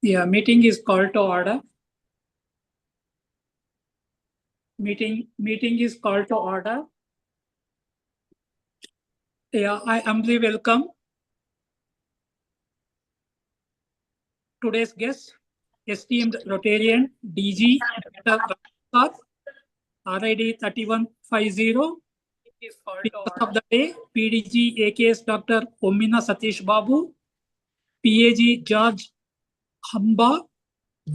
Yeah, meeting is called to order. Meeting is called to order. Yeah, I humbly welcome today's guest, esteemed Rotarian DG Dr. Prasad, RID 3150. Speakers of the day, PDG AKS Dr. Vommina Sathish Babu, PAG George Hembah,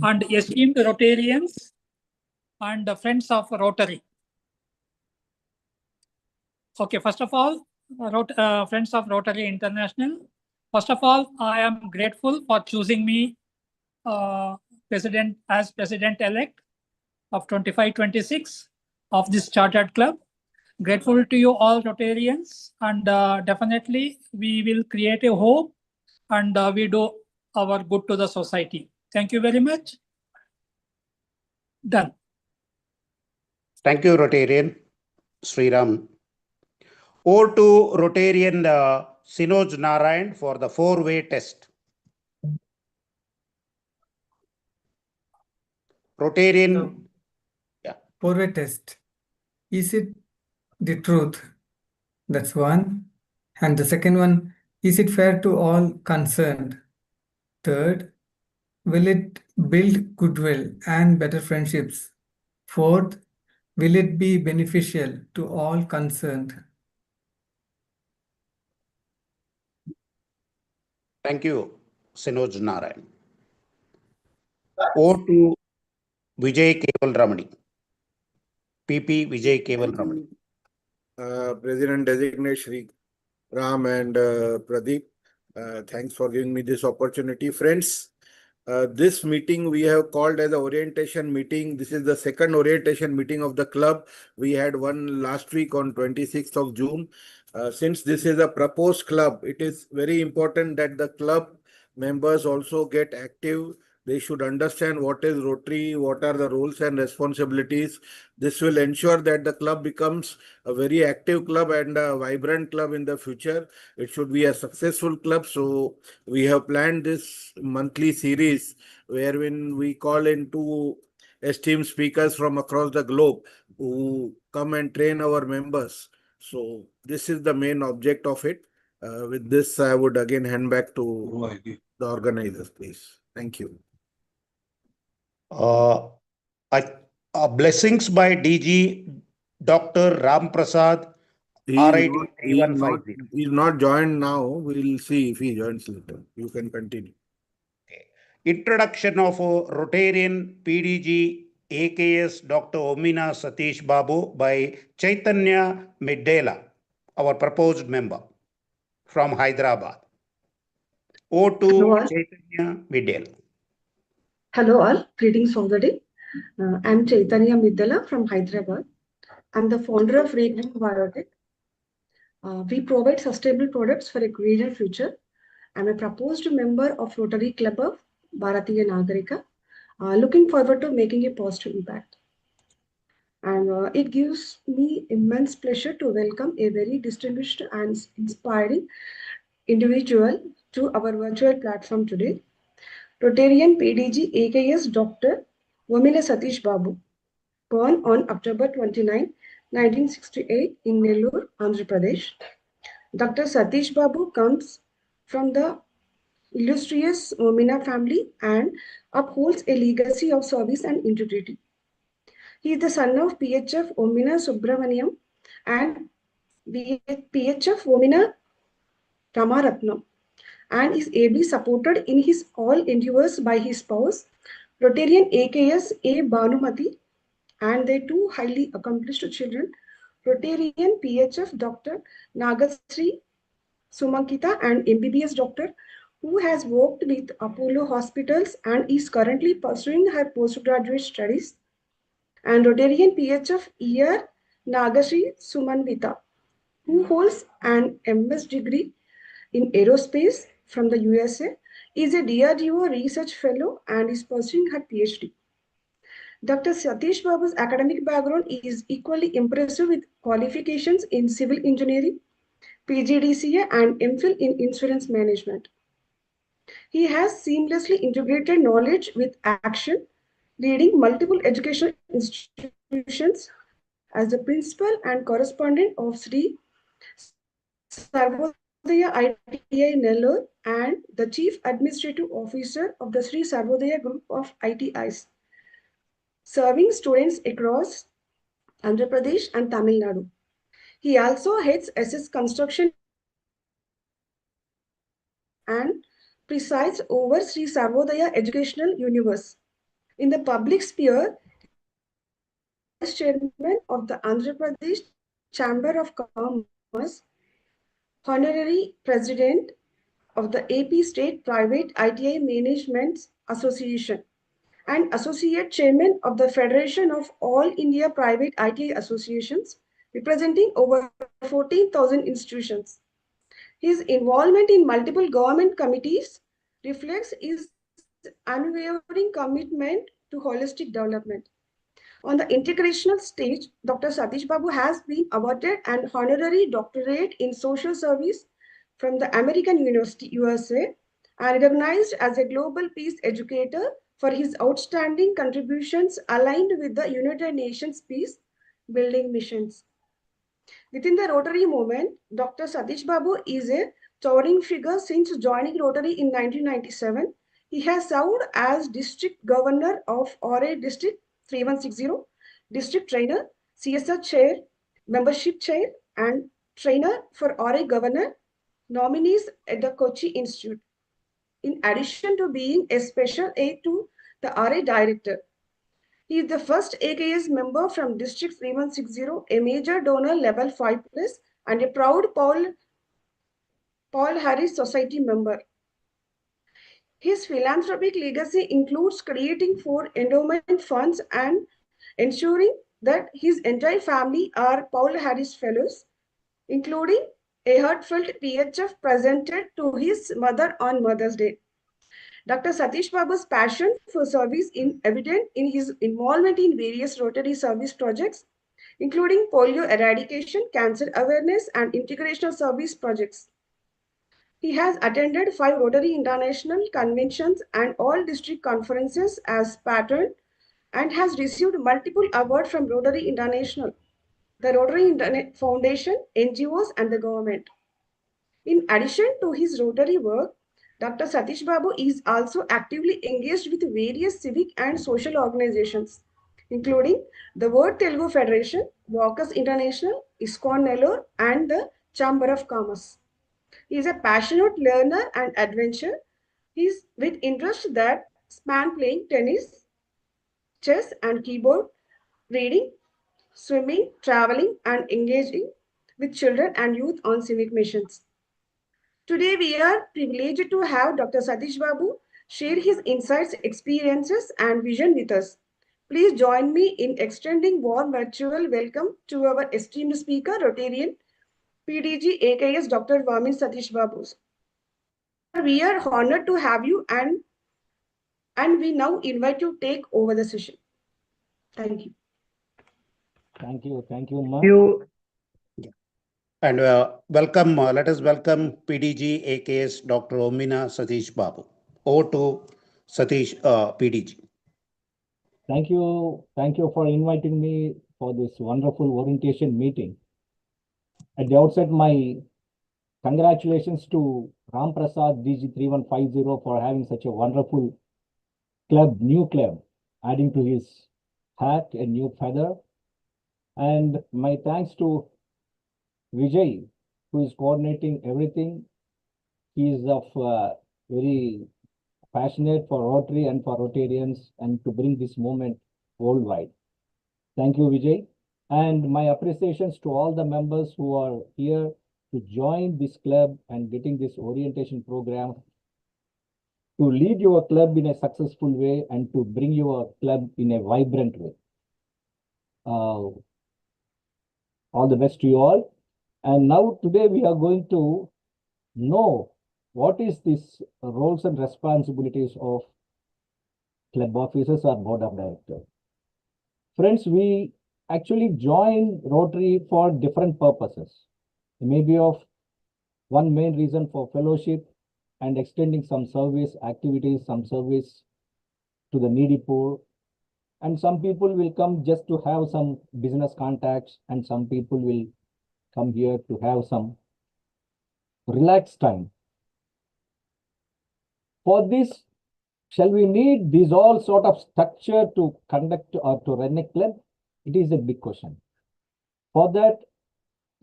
and esteemed Rotarians and friends of Rotary. Okay, first of all, friends of Rotary International. First of all, I am grateful for choosing me president-elect of 25-26 of this chartered club. Grateful to you all Rotarians, and definitely we will create a hope and we do our good to the society. Thank you very much. Done. Thank you, Rotarian Sriram. Over to Rotarian Sinoj Narayan for the four-way test. Rotarian. Four-way test. Is it the truth? That's one. And the second one, is it fair to all concerned? Third, will it build goodwill and better friendships? Fourth, will it be beneficial to all concerned? Thank you, Sinoj Narayan. Over to Vijay Keval Ramani. PP Vijay Keval Ramani. President Designate Shri Ram and Pradeep, thanks for giving me this opportunity. Friends, this meeting we have called as an orientation meeting. This is the second orientation meeting of the club. We had one last week on 26th of June. Since this is a proposed club, it is very important that the club members also get active. They should understand what is Rotary, what are the roles and responsibilities. This will ensure that the club becomes a very active club and a vibrant club in the future. It should be a successful club. So we have planned this monthly series wherein we call in two esteemed speakers from across the globe who come and train our members. So this is the main object of it. With this, I would again hand back to the organizers, please. Thank you. Blessings by DG Dr. Ram Prasad. He's not joined now. We'll see if he joins later. You can continue. Okay. Introduction of Rotarian PDG AKS Dr. Vommina Sathish Babu by Chaitanya Middela, our proposed member from Hyderabad. Over to Chaitanya Middela. Hello all, greetings from the day. I'm Chaitanya Middela from Hyderabad. I'm the founder of Rotary Biotech. We provide sustainable products for a greener future. I'm a proposed member of Rotary Club of Bharatiya Nagrika. Looking forward to making a positive impact. And it gives me immense pleasure to welcome a very distinguished and inspiring individual to our virtual platform today. Rotarian PDG AKS Dr. Vommina Sathish Babu, born on October 29, 1968 in Nellore, Andhra Pradesh. Dr. Sathish Babu comes from the illustrious Vommina family and upholds a legacy of service and integrity. He is the son of PHF Vommina Subramaniam and PHF Vommina Ramaratnam, and is ably supported in his all endeavors by his spouse, Rotarian AKS A. Bhanumati, and their two highly accomplished children, Rotarian PHF Dr. Nagasri Sumankita and MBBS doctor, who has worked with Apollo Hospitals and is currently pursuing her postgraduate studies, and Rotarian PHF ER Nagasri Sumanvita, who holds an MS degree in aerospace from the USA, is a DRDO research fellow and is pursuing her PhD. Dr. Sathish Babu's academic background is equally impressive with qualifications in civil engineering, PGDCA and MPhil in insurance management. He has seamlessly integrated knowledge with action, leading multiple educational institutions as the principal and correspondent of Sri Sarvodaya ITI Nellore and the Chief Administrative Officer of the Sri Sarvodaya Group of ITIs, serving students across Andhra Pradesh and Tamil Nadu. He also heads SS Construction and presides over Sri Sarvodaya Educational Universe. In the public sphere, he is the Vice Chairman of the Andhra Pradesh Chamber of Commerce, Honorary President of the AP State Private ITI Management Association, and Associate Chairman of the Federation of All India Private ITI Associations, representing over 14,000 institutions. His involvement in multiple government committees reflects his unwavering commitment to holistic development. On the integrational stage, Dr. Sathish Babu has been awarded an honorary doctorate in social service from the American University, USA, and recognized as a global peace educator for his outstanding contributions aligned with the United Nations peace building missions. Within the Rotary movement, Dr. Sathish Babu is a towering figure since joining Rotary in 1997. He has served as District Governor of RA District 3160, District Trainer, CSR Chair, Membership Chair, and Trainer for RA Governor nominees at the Kochi Institute. In addition to being a special aide to the RA Director, he is the first AKS member from District 3160, a major donor level 5+, and a proud Paul Harris Society member. His philanthropic legacy includes creating 4 endowment funds and ensuring that his entire family are Paul Harris Fellows, including a heartfelt PHF presented to his mother on Mother's Day. Dr. Sathish Babu's passion for service is evident in his involvement in various Rotary service projects, including polio eradication, cancer awareness, and integrational service projects. He has attended 5 Rotary International conventions and all district conferences as patron and has received multiple awards from Rotary International, the Rotary Foundation, NGOs, and the government. In addition to his Rotary work, Dr. Sathish Babu is also actively engaged with various civic and social organizations, including the World Telugu Federation, Walkers International, ISKCON Nellore, and the Chamber of Commerce. He is a passionate learner and adventurer. He is with interests that span playing tennis, chess, and keyboard, reading, swimming, traveling, and engaging with children and youth on civic missions. Today, we are privileged to have Dr. Sathish Babu share his insights, experiences, and vision with us. Please join me in extending warm virtual welcome to our esteemed speaker, Rotarian, PDG AKS Dr. Vommina Sathish Babu. Sir, we are honored to have you and we now invite you to take over the session. Thank you. Thank you, Ma. And welcome, let us welcome PDG AKS Dr. Vommina Sathish Babu. Over to Sathish, PDG. Thank you for inviting me for this wonderful orientation meeting. At the outset, my congratulations to Ram Prasad DG3150 for having such a wonderful club, new club, adding to his hat a new feather. And my thanks to Vijay, who is coordinating everything. He is of very passionate for Rotary and for Rotarians and to bring this movement worldwide. Thank you, Vijay. And my appreciations to all the members who are here to join this club and getting this orientation program to lead your club in a successful way and to bring your club in a vibrant way. All the best to you all. And now today we are going to know what is this roles and responsibilities of club officers or board of directors. Friends, we actually join Rotary for different purposes. Maybe of one main reason for fellowship, and extending some service activities, some service to the needy poor. And some people will come just to have some business contacts, and some people will come here to have some relaxed time. For this, shall we need this all sort of structure to conduct or to run a club? It is a big question. For that,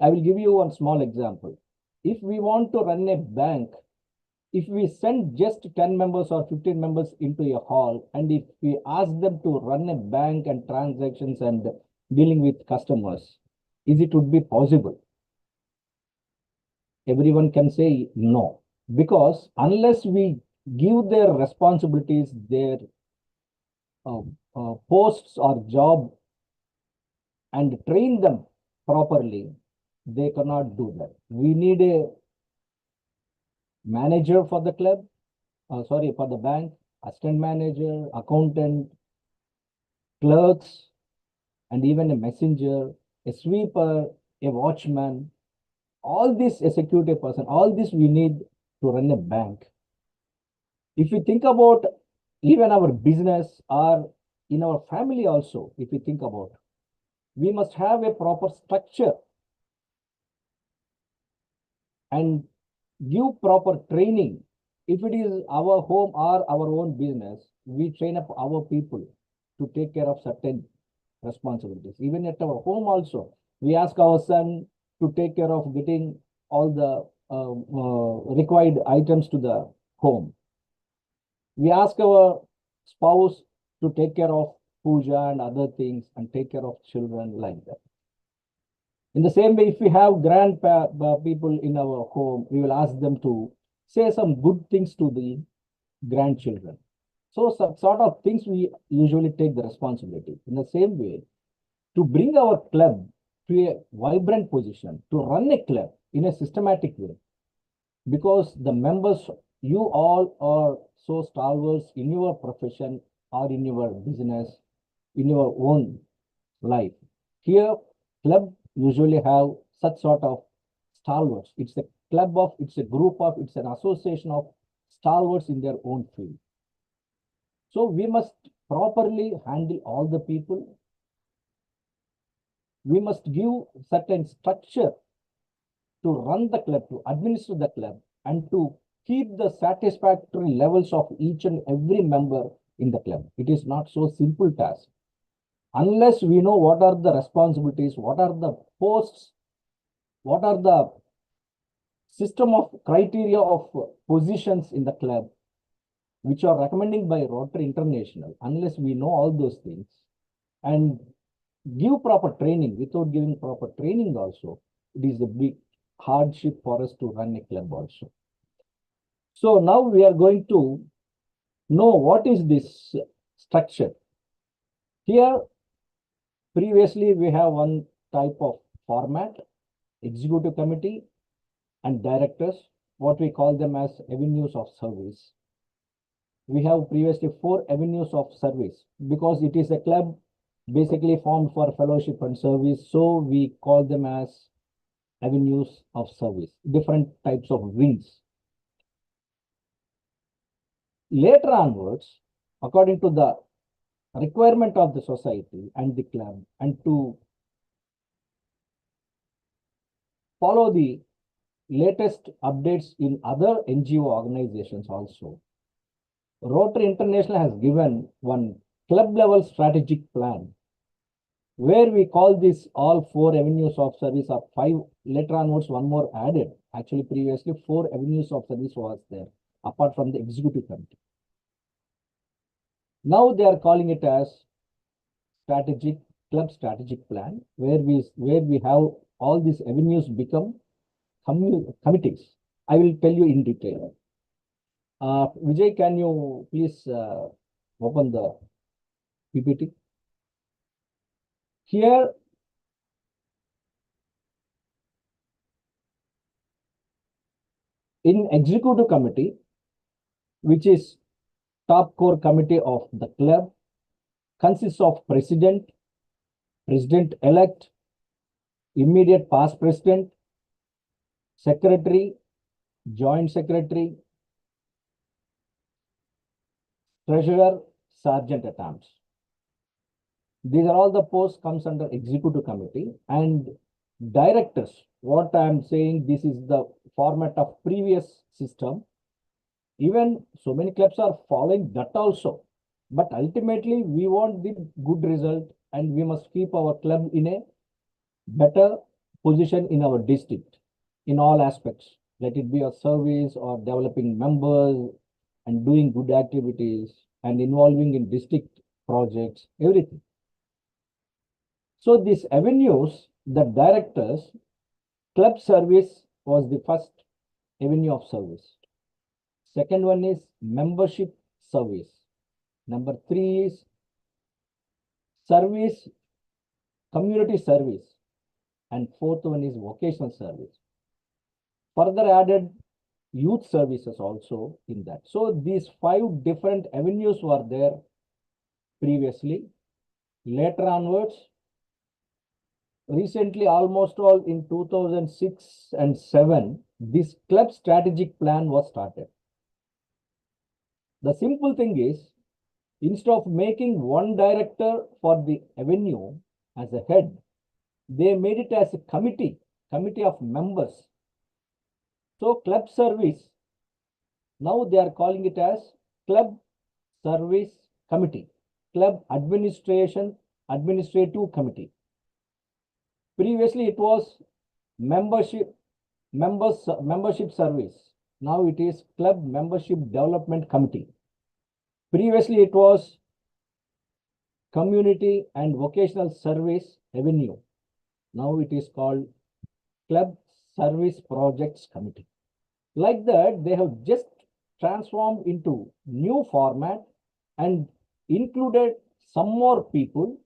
I will give you one small example. If we want to run a bank, if we send just 10 members or 15 members into a hall, and if we ask them to run a bank and transactions and dealing with customers, it would be possible? Everyone can say no, because unless we give their responsibilities, their posts or job, and train them properly, they cannot do that. We need a manager for the club, for the bank, assistant manager, accountant, clerks, and even a messenger, a sweeper, a watchman, all this, a security person, all this we need to run a bank. If we think about even our business or in our family also, if we think about, we must have a proper structure and give proper training. If it is our home or our own business, we train up our people to take care of certain responsibilities. Even at our home also, we ask our son to take care of getting all the required items to the home. We ask our spouse to take care of puja and other things and take care of children like that. In the same way, if we have people in our home, we will ask them to say some good things to the grandchildren. So some sort of things we usually take the responsibility. In the same way, to bring our club to a vibrant position, to run a club in a systematic way, because the members, you all are so stalwarts in your profession or in your business, in your own life. Here, club usually have such sort of stalwarts. It's a club of, it's a group of, it's an association of stalwarts in their own field. So we must properly handle all the people. We must give certain structure to run the club, to administer the club, and to keep the satisfactory levels of each and every member in the club. It is not so simple task. Unless we know what are the responsibilities, what are the posts, what are the system of criteria of positions in the club, which are recommended by Rotary International, unless we know all those things and give proper training, without giving proper training also, it is a big hardship for us to run a club also. So now we are going to know what is this structure. Here, previously we have one type of format, executive committee and directors, what we call them as avenues of service. We have previously 4 avenues of service because it is a club basically formed for fellowship and service. So we call them as avenues of service, different types of wings. Later onwards, according to the requirement of the society and the club, and to follow the latest updates in other NGO organizations also, Rotary International has given one club level strategic plan, where we call this all 4 avenues of service, or 5, later onwards one more added. Actually, previously 4 avenues of service was there, apart from the executive committee. Now they are calling it as club strategic plan, where we have all these avenues become committees. I will tell you in detail. Vijay, can you please open the PPT? Here, in executive committee, which is top core committee of the club, consists of president, president-elect, immediate past president, secretary, joint secretary, treasurer, sergeant at arms. These are all the posts comes under executive committee, and directors. What I am saying, this is the format of previous system. Even so many clubs are following that also. But ultimately, we want the good result, and we must keep our club in a better position in our district in all aspects. Let it be a service or developing members and doing good activities and involving in district projects, everything. So these avenues, the directors, club service was the first avenue of service. Second one is membership service. Number 3 is service, community service. And fourth one is vocational service. Further added youth services also in that. So these 5 different avenues were there previously. Later onwards, recently almost all in 2006 and 7, this club strategic plan was started. The simple thing is, instead of making one director for the avenue as a head, they made it as a committee of members. So club service, now they are calling it as club service committee, club administrative committee. Previously it was membership service. Now it is club membership development committee. Previously it was community and vocational service avenue. Now it is called club service projects committee. Like that, they have just transformed into new format and included some more people,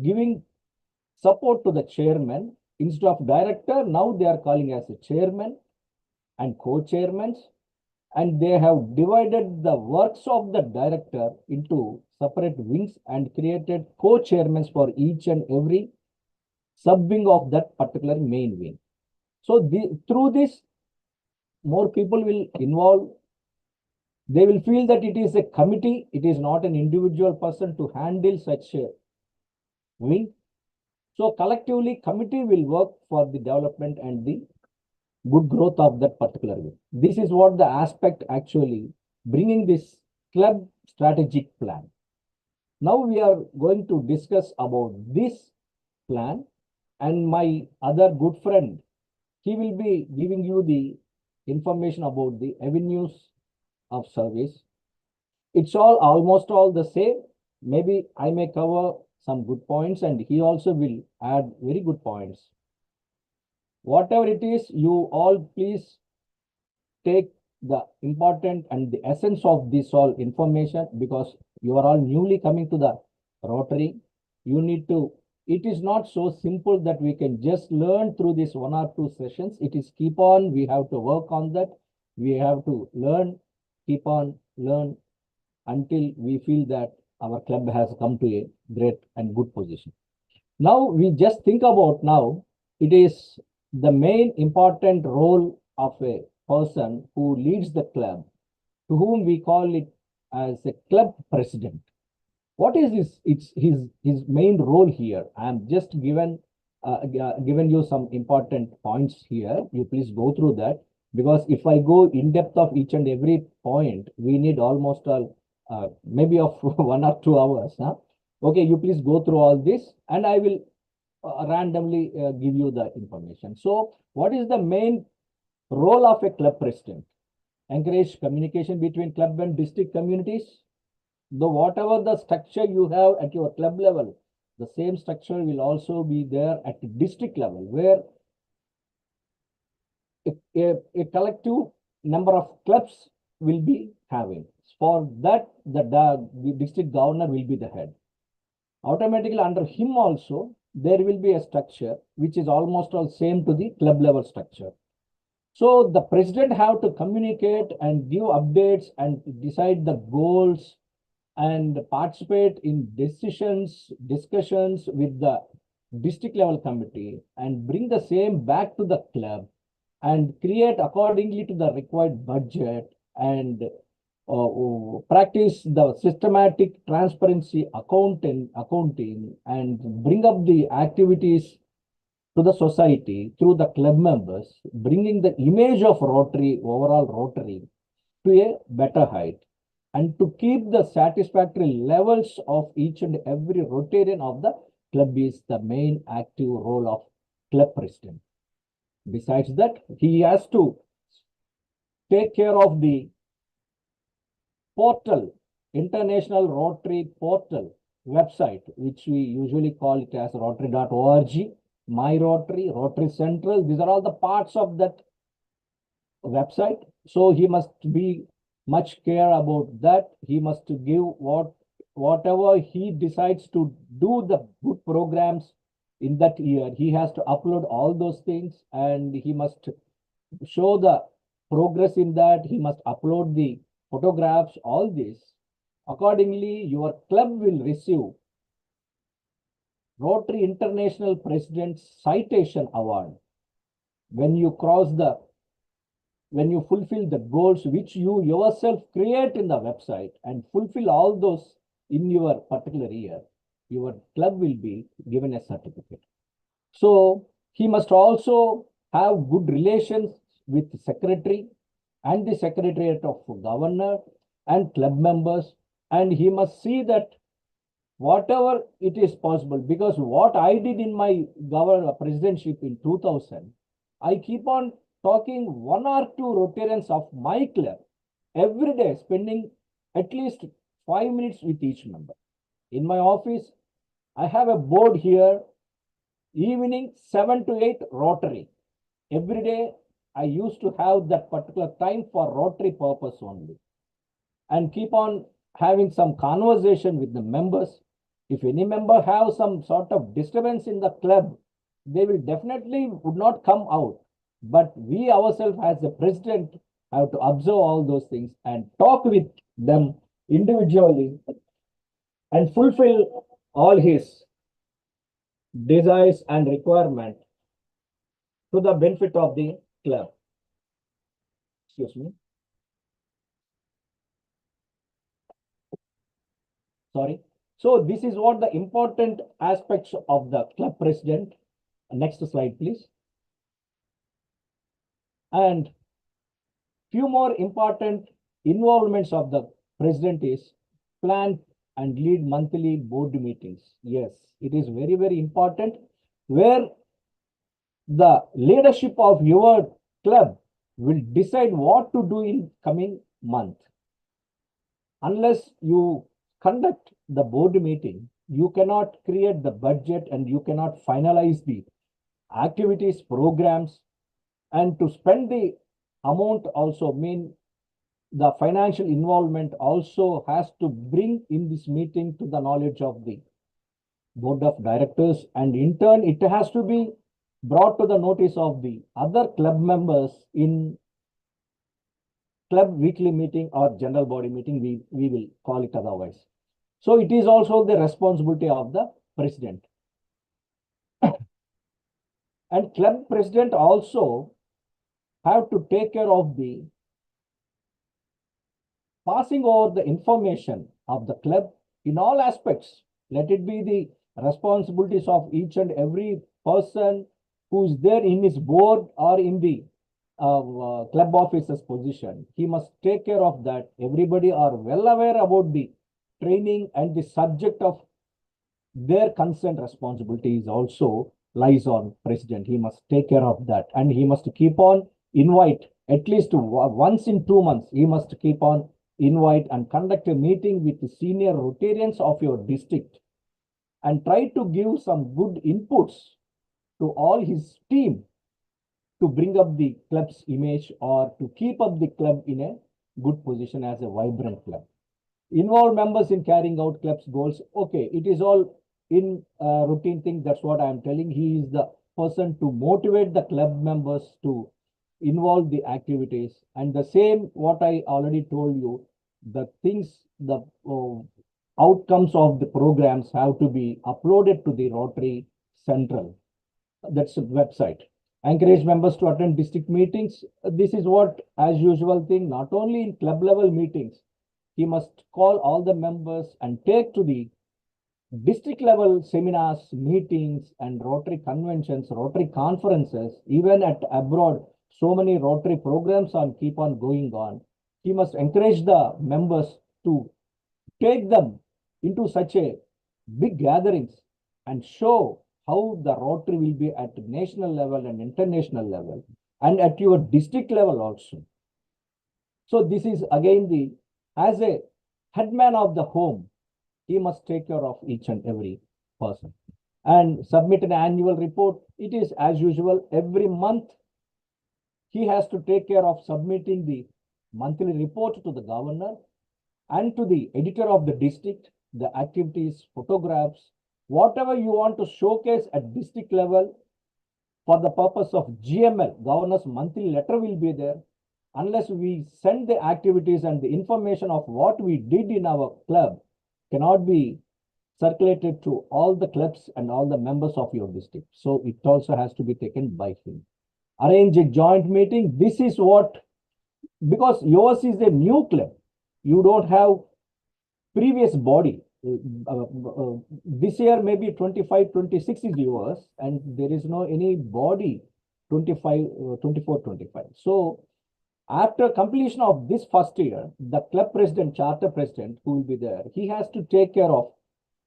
giving support to the chairman. Instead of director, now they are calling as a chairman and co-chairmen, and they have divided the works of the director into separate wings and created co-chairmen for each and every sub-wing of that particular main wing. So through this, more people will involve. They will feel that it is a committee, it is not an individual person to handle such a wing. So collectively, committee will work for the development and the good growth of that particular wing. This is what the aspect actually bringing this club strategic plan. Now we are going to discuss about this plan, and my other good friend, he will be giving you the information about the avenues of service. It's almost all the same. Maybe I may cover some good points and he also will add very good points. Whatever it is, you all please take the important and the essence of this all information, because you are all newly coming to the Rotary. You need to, it is not so simple that we can just learn through this 1 or 2 sessions. It is keep on, we have to work on that. We have to learn, keep on learn until we feel that our club has come to a great and good position. Now we just think about now, it is the main important role of a person who leads the club, to whom we call it as a club president. What is this? It's his main role here. I am just given you some important points here. You please go through that, because if I go in depth of each and every point, we need almost maybe of 1 or 2 hours. Huh? Okay, you please go through all this, and I will randomly give you the information. So, what is the main role of a club president? Encourage communication between club and district communities. Though whatever the structure you have at your club level, the same structure will also be there at the district level, where a collective number of clubs will be having. For that, the district governor will be the head. Automatically under him also, there will be a structure which is almost all same to the club level structure. So the president have to communicate and give updates and decide the goals and participate in discussions with the district level committee and bring the same back to the club and create accordingly to the required budget and practice the systematic transparency accounting and bring up the activities to the society through the club members, bringing the image of Rotary, overall Rotary, to a better height, and to keep the satisfactory levels of each and every Rotarian of the club is the main active role of club president. Besides that, he has to take care of the portal, International Rotary Portal website, which we usually call it as rotary.org, My Rotary, Rotary Central. These are all the parts of that website. So he must be much care about that. He must give whatever he decides to do the good programs in that year. He has to upload all those things, and he must show the progress in that. He must upload the photographs, all this. Accordingly, your club will receive Rotary International President's Citation Award when you fulfill the goals which you yourself create in the website and fulfill all those in your particular year. Your club will be given a certificate. So he must also have good relations with the secretary and the secretariat of governor and club members, and he must see that whatever it is possible, because what I did in my presidentship in 2000, I keep on talking 1 or 2 Rotarians of my club every day, spending at least 5 minutes with each member. In my office, I have a board here, evening 7 to 8 Rotary. Every day, I used to have that particular time for Rotary purpose only, and keep on having some conversation with the members. If any member have some sort of disturbance in the club, they will definitely would not come out. But we ourselves as the president have to observe all those things and talk with them individually and fulfill all his desires and requirement to the benefit of the club. Excuse me. Sorry. So this is what the important aspects of the club president. Next slide, please. And few more important involvements of the president is plan and lead monthly board meetings. Yes, it is very, very important, where the leadership of your club will decide what to do in coming month. Unless you conduct the board meeting, you cannot create the budget and you cannot finalize the activities, programs, and to spend the amount also mean the financial involvement also has to bring in this meeting to the knowledge of the board of directors, and in turn it has to be brought to the notice of the other club members in club weekly meeting or general body meeting, we will call it otherwise. So it is also the responsibility of the president. And club president also have to take care of the passing over the information of the club in all aspects. Let it be the responsibilities of each and every person who is there in his board or in the club officer's position. He must take care of that. Everybody are well aware about the training and the subject of their concerned responsibilities also lies on president. He must take care of that, and he must keep on invite at least once in 2 months. He must keep on invite and conduct a meeting with the senior Rotarians of your district and try to give some good inputs to all his team to bring up the club's image or to keep up the club in a good position as a vibrant club. Involve members in carrying out club's goals. Okay, it is all in routine thing. That's what I am telling. He is the person to motivate the club members to involve the activities. And the same what I already told you, the things, the outcomes of the programs have to be uploaded to the Rotary Central. That's a website. Encourage members to attend district meetings. This is what, as usual thing, not only in club level meetings, he must call all the members and take to the district level seminars, meetings, and Rotary conventions, Rotary conferences, even at abroad. So many Rotary programs keep on going on. He must encourage the members to take them into such a big gatherings and show how the Rotary will be at national level and international level and at your district level also. So this is again as a headman of the home, he must take care of each and every person and submit an annual report. It is as usual every month. He has to take care of submitting the monthly report to the governor and to the editor of the district, the activities, photographs, whatever you want to showcase at district level for the purpose of GML, governor's monthly letter will be there. Unless we send the activities and the information of what we did in our club cannot be circulated to all the clubs and all the members of your district. So it also has to be taken by him. Arrange a joint meeting. This is what, because yours is a new club. You don't have previous body. This year maybe 25, 26 is yours and there is no any body 25, 24, 25. So after completion of this first year, the club president, charter president who will be there, he has to take care of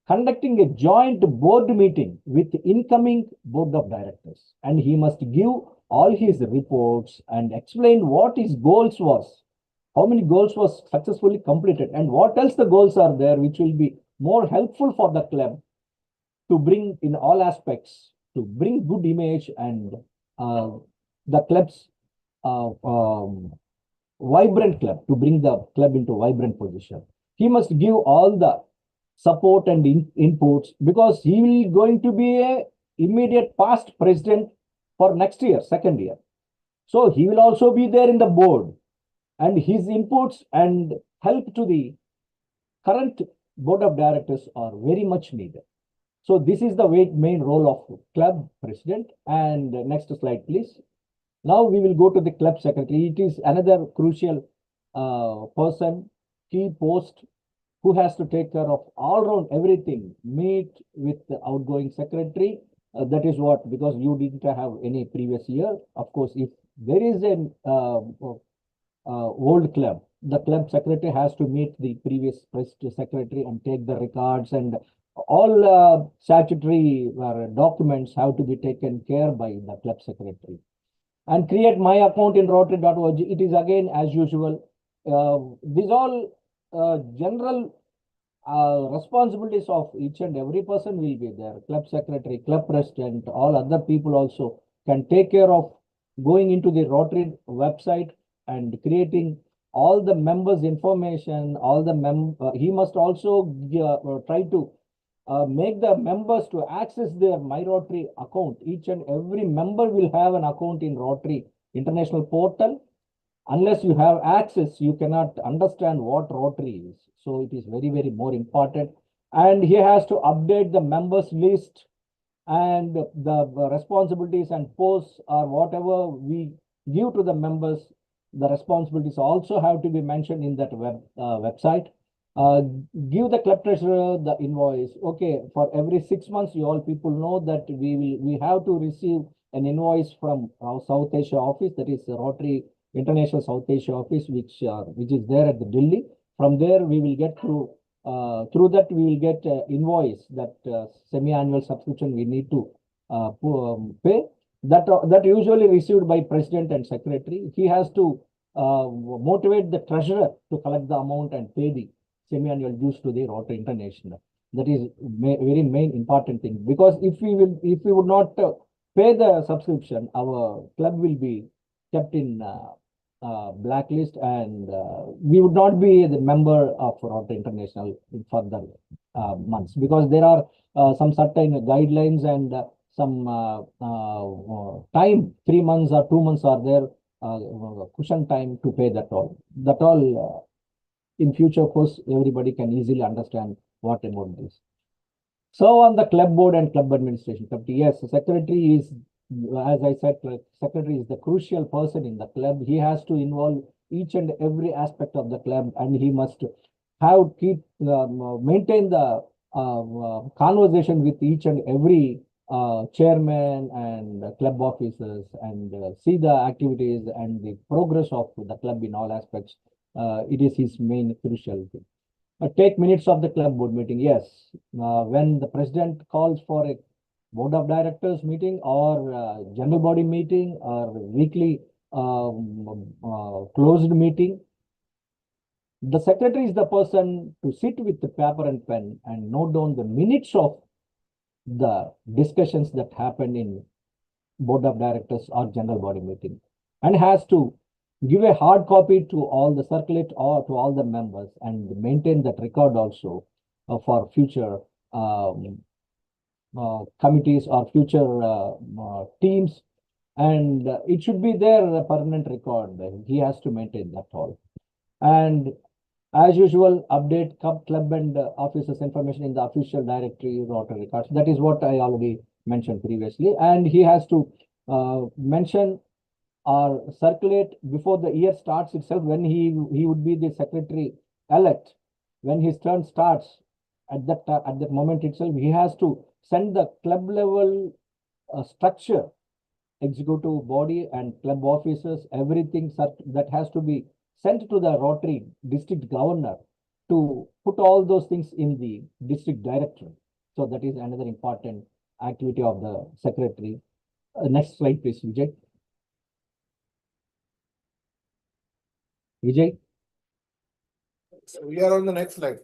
conducting a joint board meeting with incoming board of directors. And he must give all his reports and explain what his goals was, how many goals was successfully completed and what else the goals are there, which will be more helpful for the club to bring in all aspects, to bring good image and the club's vibrant club, to bring the club into vibrant position. He must give all the support and inputs because he will going to be a immediate past president for next year, second year. So he will also be there in the board and his inputs and help to the current board of directors are very much needed. So this is the main role of club president. And next slide, please. Now we will go to the club secretary. It is another crucial person, key post, who has to take care of all around everything, meet with the outgoing secretary. That is what, because you didn't have any previous year. Of course, if there is an old club, the club secretary has to meet the previous secretary and take the records and all statutory documents have to be taken care by the club secretary. And create my account in Rotary.org. It is again as usual. These all general responsibilities of each and every person will be there. Club secretary, club president, all other people also can take care of going into the Rotary website and creating all the members' information. All the he must also try to make the members to access their My Rotary account. Each and every member will have an account in Rotary International Portal. Unless you have access, you cannot understand what Rotary is. So it is very, very more important. And he has to update the members list and the responsibilities and posts or whatever we give to the members. The responsibilities also have to be mentioned in that website. Give the club treasurer the invoice. Okay, for every 6 months, you all people know that we have to receive an invoice from our South Asia office, that is Rotary International South Asia office, which is there at the Delhi. From there, we will get through that we will get invoice, that semi-annual subscription we need to pay. That usually received by president and secretary. He has to motivate the treasurer to collect the amount and pay the semi-annual dues to the Rotary International. That is very main important thing, because if we would not pay the subscription, our club will be kept in blacklist and we would not be the member of Rotary International in further months, because there are some certain guidelines and some time, 3 months or 2 months are there, cushion time to pay that all. That all in future, of course, everybody can easily understand what about this. So on the club board and club administration committee, yes, secretary is, as I said, secretary is the crucial person in the club. He has to involve each and every aspect of the club, and he must maintain the conversation with each and every chairman and club officers, and see the activities and the progress of the club in all aspects. It is his main crucial thing. Take minutes of the club board meeting. Yes, when the president calls for a board of directors meeting or general body meeting or weekly closed meeting, the secretary is the person to sit with the paper and pen and note down the minutes of the discussions that happen in board of directors or general body meeting, and has to give a hard copy to all the circulate or to all the members and maintain that record also for future committees or future teams. And it should be there, a permanent record. He has to maintain that all. And as usual, update club and officers information in the official directory, Rotary records. That is what I already mentioned previously. And he has to mention or circulate before the year starts itself, when he would be the secretary elect. When his term starts, at that moment itself, he has to send the club level structure, executive body and club officers, everything that has to be sent to the Rotary district governor to put all those things in the district directory. So that is another important activity of the secretary. Next slide, please, Vijay. Vijay. We are on the next slide.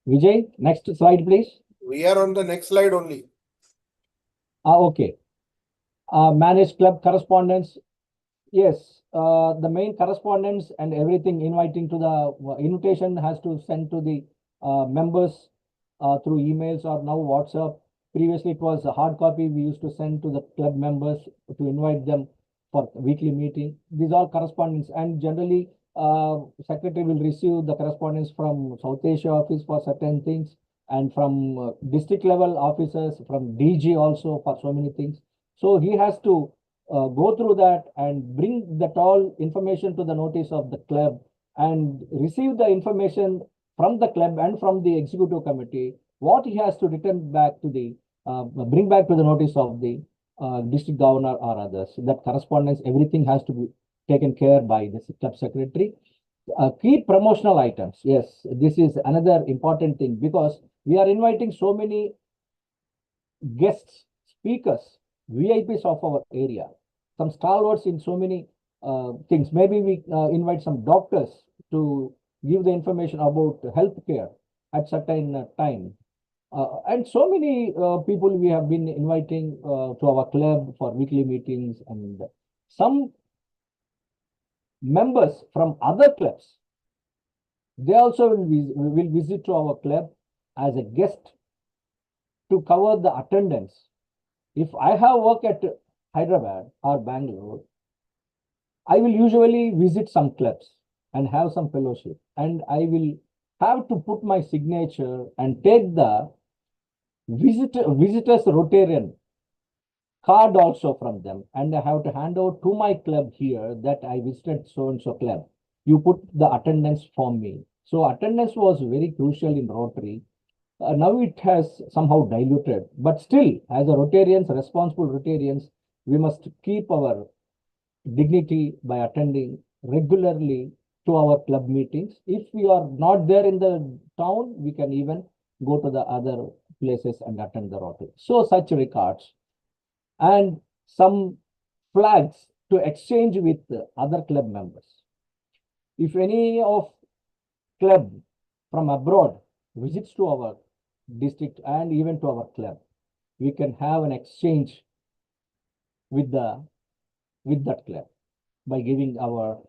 Vijay, next slide, please. We are on the next slide only. Okay. Managed club correspondence. Yes, the main correspondence and everything inviting to the invitation has to send to the members through emails or now WhatsApp. Previously, it was a hard copy we used to send to the club members to invite them for weekly meeting. These are correspondence, and generally secretary will receive the correspondence from South Asia office for certain things, and from district level officers, from DG also for so many things. So he has to go through that and bring that all information to the notice of the club and receive the information from the club and from the executive committee, what he has to return back to the bring back to the notice of the district governor or others. That correspondence, everything has to be taken care by the club secretary. Key promotional items. Yes, this is another important thing, because we are inviting so many guests, speakers, VIPs of our area, some stalwarts in so many things. Maybe we invite some doctors to give the information about healthcare at certain time. And so many people we have been inviting to our club for weekly meetings, and some members from other clubs, they also will visit to our club as a guest to cover the attendance. If I have work at Hyderabad or Bangalore, I will usually visit some clubs and have some fellowship, and I will have to put my signature and take the visitors Rotarian card also from them, and I have to hand out to my club here that I visited so and so club. You put the attendance for me. So attendance was very crucial in Rotary. Now it has somehow diluted, but still, as a Rotarians, responsible Rotarians, we must keep our dignity by attending regularly to our club meetings. If we are not there in the town, we can even go to the other places and attend the Rotary. So such records and some flags to exchange with other club members. If any of club from abroad visits to our district and even to our club, we can have an exchange with that club by giving our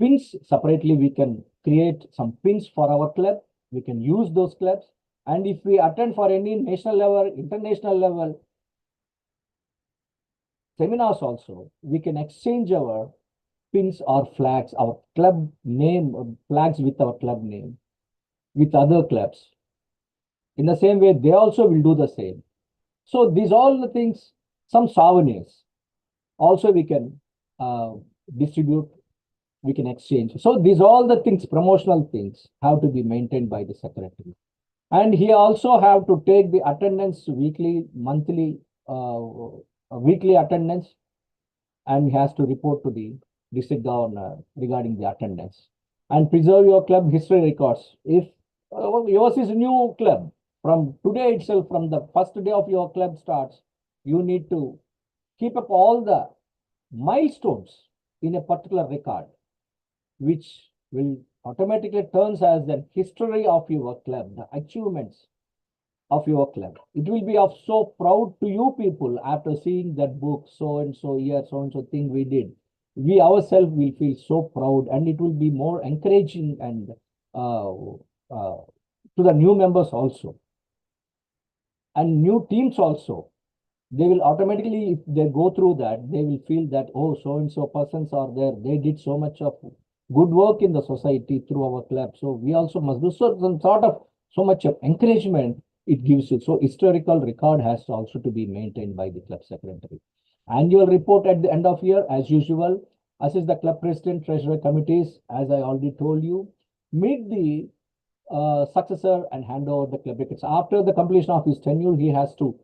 pins separately. We can create some pins for our club. We can use those clubs, and if we attend for any national level, international level seminars also, we can exchange our pins or flags, our club name, flags with our club name with other clubs. In the same way, they also will do the same. So these all the things, some souvenirs also we can distribute we can exchange. So these all the things, promotional things, have to be maintained by the secretary. And he also have to take the attendance weekly, monthly, weekly attendance, and he has to report to the district governor regarding the attendance. And preserve your club history records. If yours is a new club, from today itself, from the first day of your club starts, you need to keep up all the milestones in a particular record, which will automatically turns as the history of your club, the achievements of your club. It will be of so proud to you people after seeing that book, so and so year, so and so thing we did. We ourselves will feel so proud, and it will be more encouraging and to the new members also, and new teams also. They will automatically, if they go through that, they will feel that, oh, so and so persons are there. They did so much of good work in the society through our club. So we also must do some sort of so much of encouragement it gives you. So historical record has also to be maintained by the club secretary. Annual report at the end of year, as usual. Assist the club president, treasurer committees, as I already told you. Meet the successor and hand over the club records. After the completion of his tenure, he has to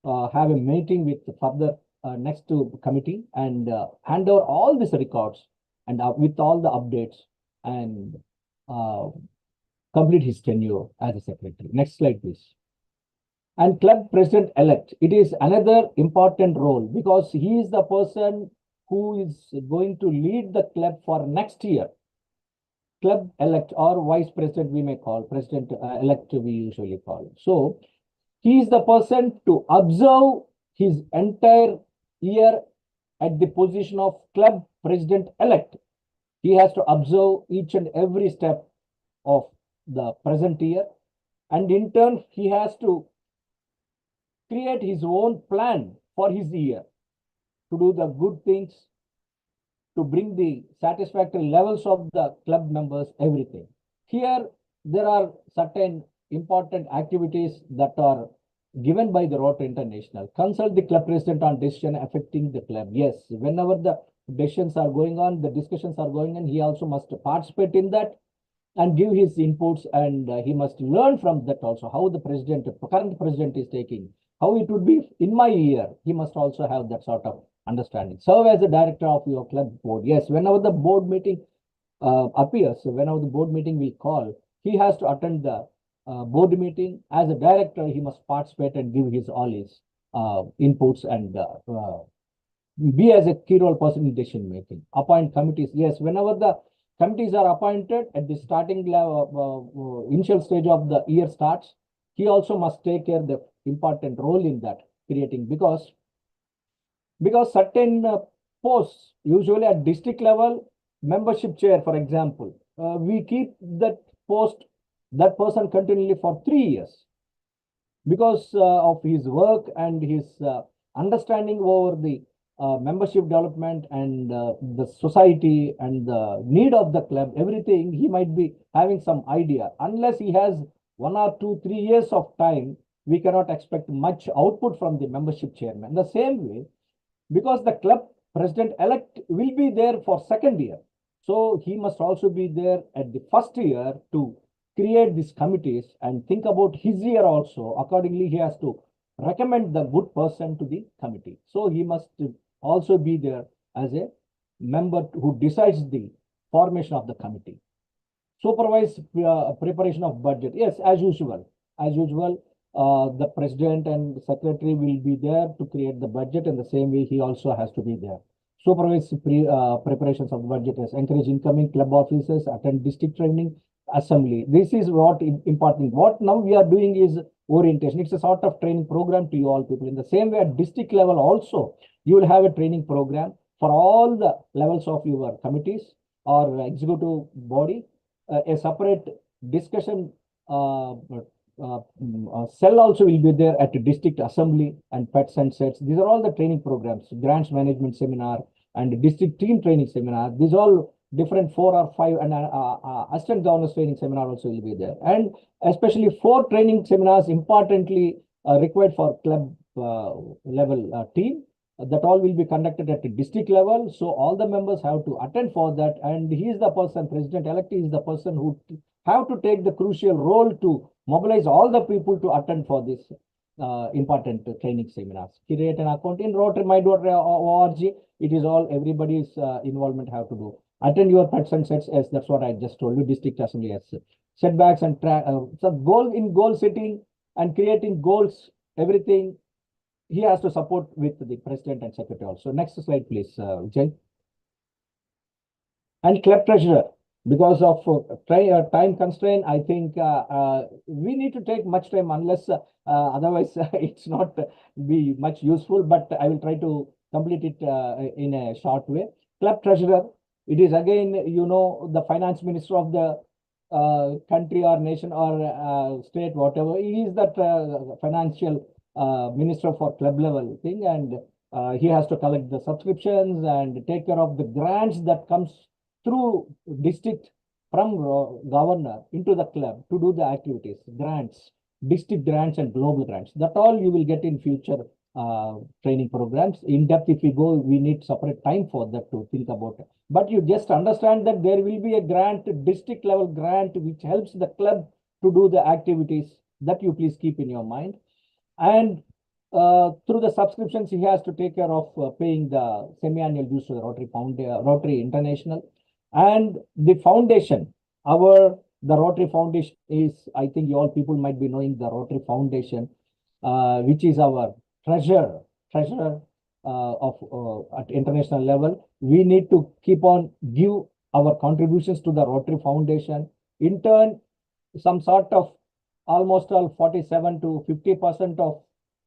have a meeting with the further next to committee and hand over all these records and with all the updates and complete his tenure as a secretary. Next slide, please. And club president-elect, it is another important role because he is the person who is going to lead the club for next year. Club elect or vice president, we may call president elect, we usually call. So he is the person to observe his entire year at the position of club president-elect. He has to observe each and every step of the present year. And in turn, he has to create his own plan for his year to do the good things, to bring the satisfactory levels of the club members, everything. Here, there are certain important activities that are given by the Rotary International. Consult the club president on decision affecting the club. Yes, whenever the decisions are going on, the discussions are going on, he also must participate in that and give his inputs, and he must learn from that also, how the current president is taking, how it would be in my year. He must also have that sort of understanding. Serve as the director of your club board. Yes, whenever the board meeting appears, whenever the board meeting will call, he has to attend the board meeting. As a director, he must participate and give his all his inputs and be as a key role person in decision making. Appoint committees. Yes, whenever the committees are appointed at the starting level, initial stage of the year starts, he also must take care of the important role in that creating, because certain posts, usually at district level, membership chair, for example, we keep that post, that person continually for 3 years because of his work and his understanding over the membership development and the society and the need of the club, everything. He might be having some idea. Unless he has 1 or 2, 3 years of time, we cannot expect much output from the membership chairman. The same way, because the club president-elect will be there for second year, so he must also be there at the first year to create these committees and think about his year also. Accordingly, he has to recommend the good person to the committee. So he must also be there as a member who decides the formation of the committee. Supervise preparation of budget. Yes, as usual, the president and secretary will be there to create the budget, and the same way he also has to be there. Supervise preparations of the budget. Yes, encourage incoming club officers, attend district training, assembly. This is what important. What now we are doing is orientation. It's a sort of training program to you all people. In the same way, at district level also, you will have a training program for all the levels of your committees or executive body. A separate discussion cell also will be there at the district assembly and pets and sets. These are all the training programs, grants management seminar and district team training seminar. These all different 4 or 5 and assistant governors training seminar also will be there. And especially 4 training seminars importantly required for club level team. that all will be conducted at the district level. So all the members have to attend for that. And he is the person, President-elect is the person who have to take the crucial role to mobilize all the people to attend for this important training seminars. Create an account in Rotary, my.org. It is all everybody's involvement have to do. Attend your pets and sets as that's what I just told you. District Assembly as setbacks and so goal setting and creating goals, everything he has to support with the president and secretary also. Next slide, please, Jay. And club treasurer, because of time constraint, I think we need to take much time unless otherwise it's not be much useful, but I will try to complete it in a short way. Club treasurer, it is again, you know, the finance minister of the country or nation or state, whatever. He is that financial minister for club level thing, and he has to collect the subscriptions and take care of the grants that comes through district from governor into the club to do the activities, grants, district grants and global grants. That all you will get in future training programs. In depth, if we go, we need separate time for that to think about it. But you just understand that there will be a grant, district level grant, which helps the club to do the activities. That you please keep in your mind. And through the subscriptions, he has to take care of paying the semi-annual dues to the Rotary International. And the foundation, the Rotary Foundation is, I think you all people might be knowing the Rotary Foundation, which is our treasure of at international level. We need to keep on give our contributions to the Rotary Foundation. In turn, some sort of almost all 47 to 50% of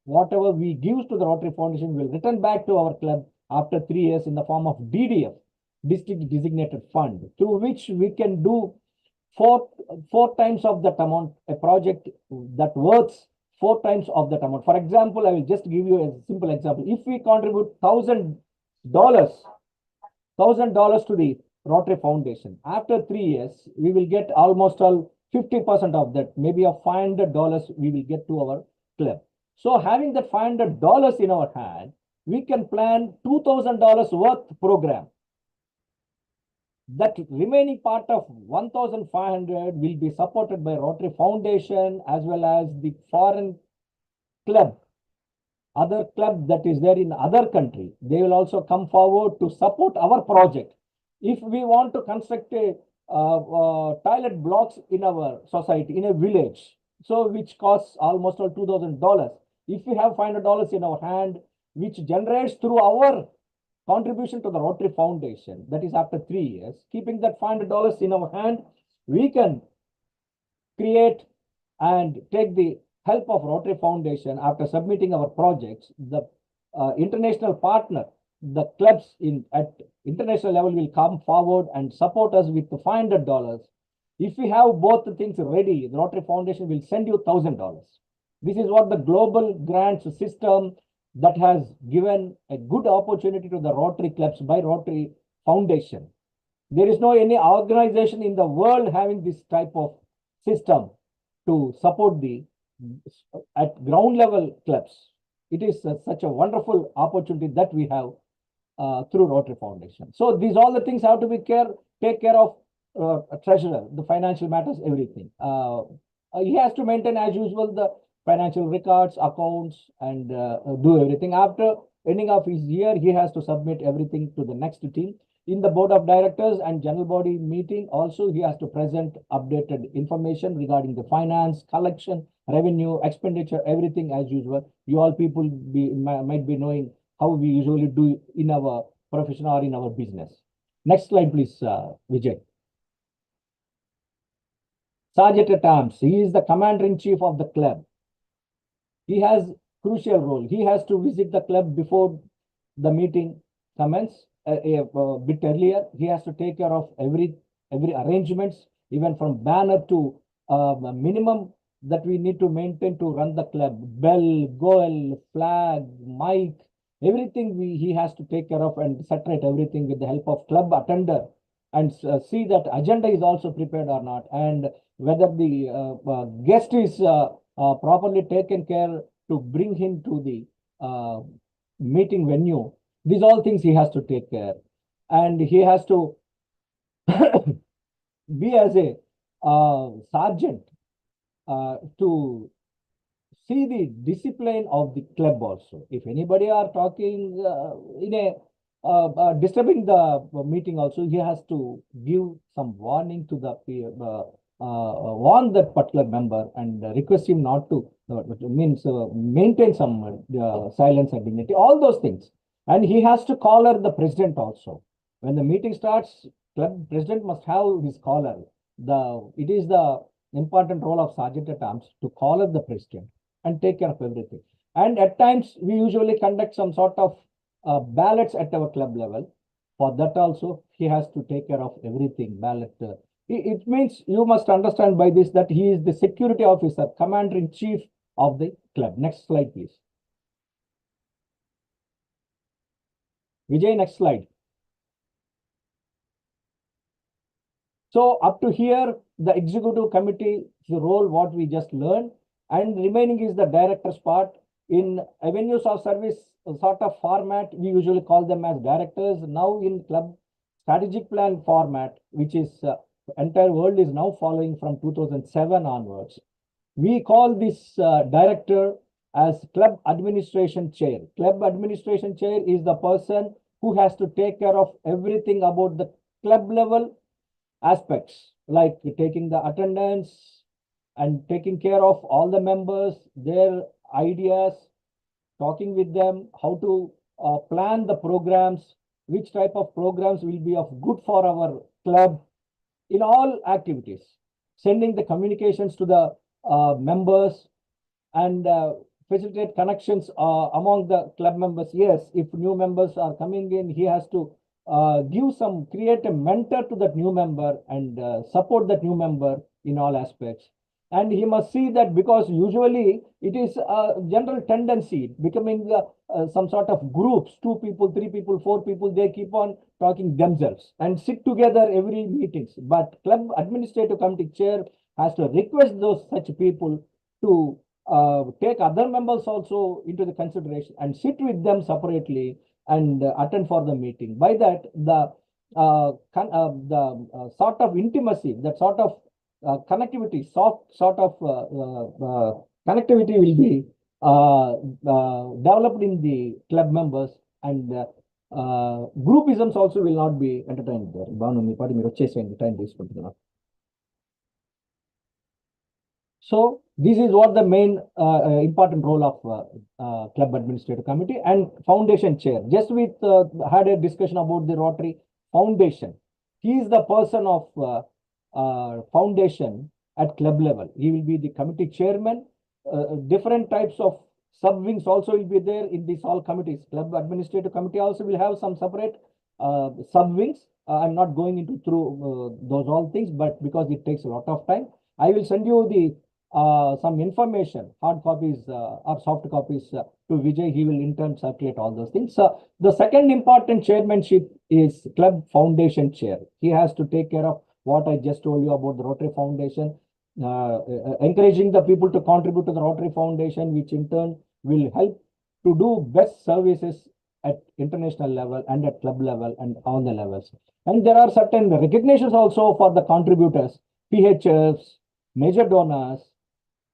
whatever we give to the Rotary Foundation will return back to our club after 3 years in the form of DDF, District Designated Fund, through which we can do four times of that amount, a project that worth 4 times of that amount. For example, I will just give you a simple example. If we contribute $1,000 to the Rotary Foundation, after 3 years, we will get almost all 50% of that, maybe of $500 we will get to our club. So having that $500 in our hand, we can plan $2,000 worth program. That remaining part of 1,500 will be supported by Rotary Foundation as well as the foreign club, other club that is there in other country. They will also come forward to support our project. If we want to construct a toilet blocks in our society, in a village, so which costs almost $2,000. If we have $500 in our hand, which generates through our contribution to the Rotary Foundation, that is after 3 years, keeping that $500 in our hand, we can create and take the help of Rotary Foundation after submitting our projects. The international partner, the clubs at international level will come forward and support us with the $500. If we have both the things ready, the Rotary Foundation will send you $1,000. This is what the global grants system that has given a good opportunity to the Rotary clubs by Rotary Foundation. There is no any organization in the world having this type of system to support the at ground level clubs. It is such a wonderful opportunity that we have through Rotary Foundation. So these all the things have to be take care of treasurer, the financial matters, everything. He has to maintain as usual the financial records, accounts, and do everything. After ending of his year, he has to submit everything to the next team. In the board of directors and general body meeting, also he has to present updated information regarding the finance, collection, revenue, expenditure, everything as usual. You all people might be knowing how we usually do in our profession or in our business. Next slide, please, Vijay. Sergeant at Arms, he is the commander-in-chief of the club. He has crucial role. He has to visit the club before the meeting commences. A bit earlier, he has to take care of every arrangements, even from banner to minimum that we need to maintain to run the club. Bell, goal, flag, mic, everything he has to take care of and saturate everything with the help of club attender and see that agenda is also prepared or not, and whether the guest is properly taken care to bring him to the meeting venue. These all things he has to take care. And he has to be as a sergeant to see the discipline of the club also. If anybody are talking in a disturbing the meeting also, he has to give some warning to the warn that particular member and request him not to maintain some silence and dignity, all those things. And he has to collar the president also. When the meeting starts, club president must have his collar. It is the important role of sergeant at arms to collar the president and take care of everything. And at times, we usually conduct some sort of ballots at our club level. For that also, he has to take care of everything, ballot. It means you must understand by this that he is the security officer, commander-in-chief of the club. Next slide, please. Vijay, next slide. So up to here, the executive committee, the role what we just learned, and remaining is the director's part. In avenues of service sort of format, we usually call them as directors. Now in club strategic plan format, which is entire world is now following from 2007 onwards, we call this director as club administration chair. Club administration chair is the person who has to take care of everything about the club level aspects, like taking the attendance and taking care of all the members, their ideas, talking with them, how to plan the programs, which type of programs will be of good for our club in all activities, sending the communications to the members and facilitate connections among the club members. Yes, if new members are coming in, he has to create a mentor to that new member and support that new member in all aspects. And he must see that, because usually it is a general tendency becoming some sort of groups, 2 people, 3 people, 4 people, they keep on talking themselves and sit together every meetings. But club administrative committee chair has to request those such people to take other members also into the consideration and sit with them separately and attend for the meeting. By that, the sort of intimacy, that sort of connectivity, soft sort of connectivity will be developed in the club members, and groupisms also will not be entertained there. So this is what the main important role of club administrative committee and foundation chair. Just we had a discussion about the Rotary Foundation. He is the person of foundation at club level. He will be the committee chairman. Different types of sub wings also will be there in these all committees. Club administrative committee also will have some separate sub wings. I'm not going into through those all things, but because it takes a lot of time, I will send you the some information, hard copies or soft copies to Vijay. He will in turn circulate all those things. The second important chairmanship is club foundation chair. He has to take care of what I just told you about the Rotary Foundation, encouraging the people to contribute to the Rotary Foundation, which in turn will help to do best services at international level and at club level and all the levels. And there are certain recognitions also for the contributors, PHFs, major donors,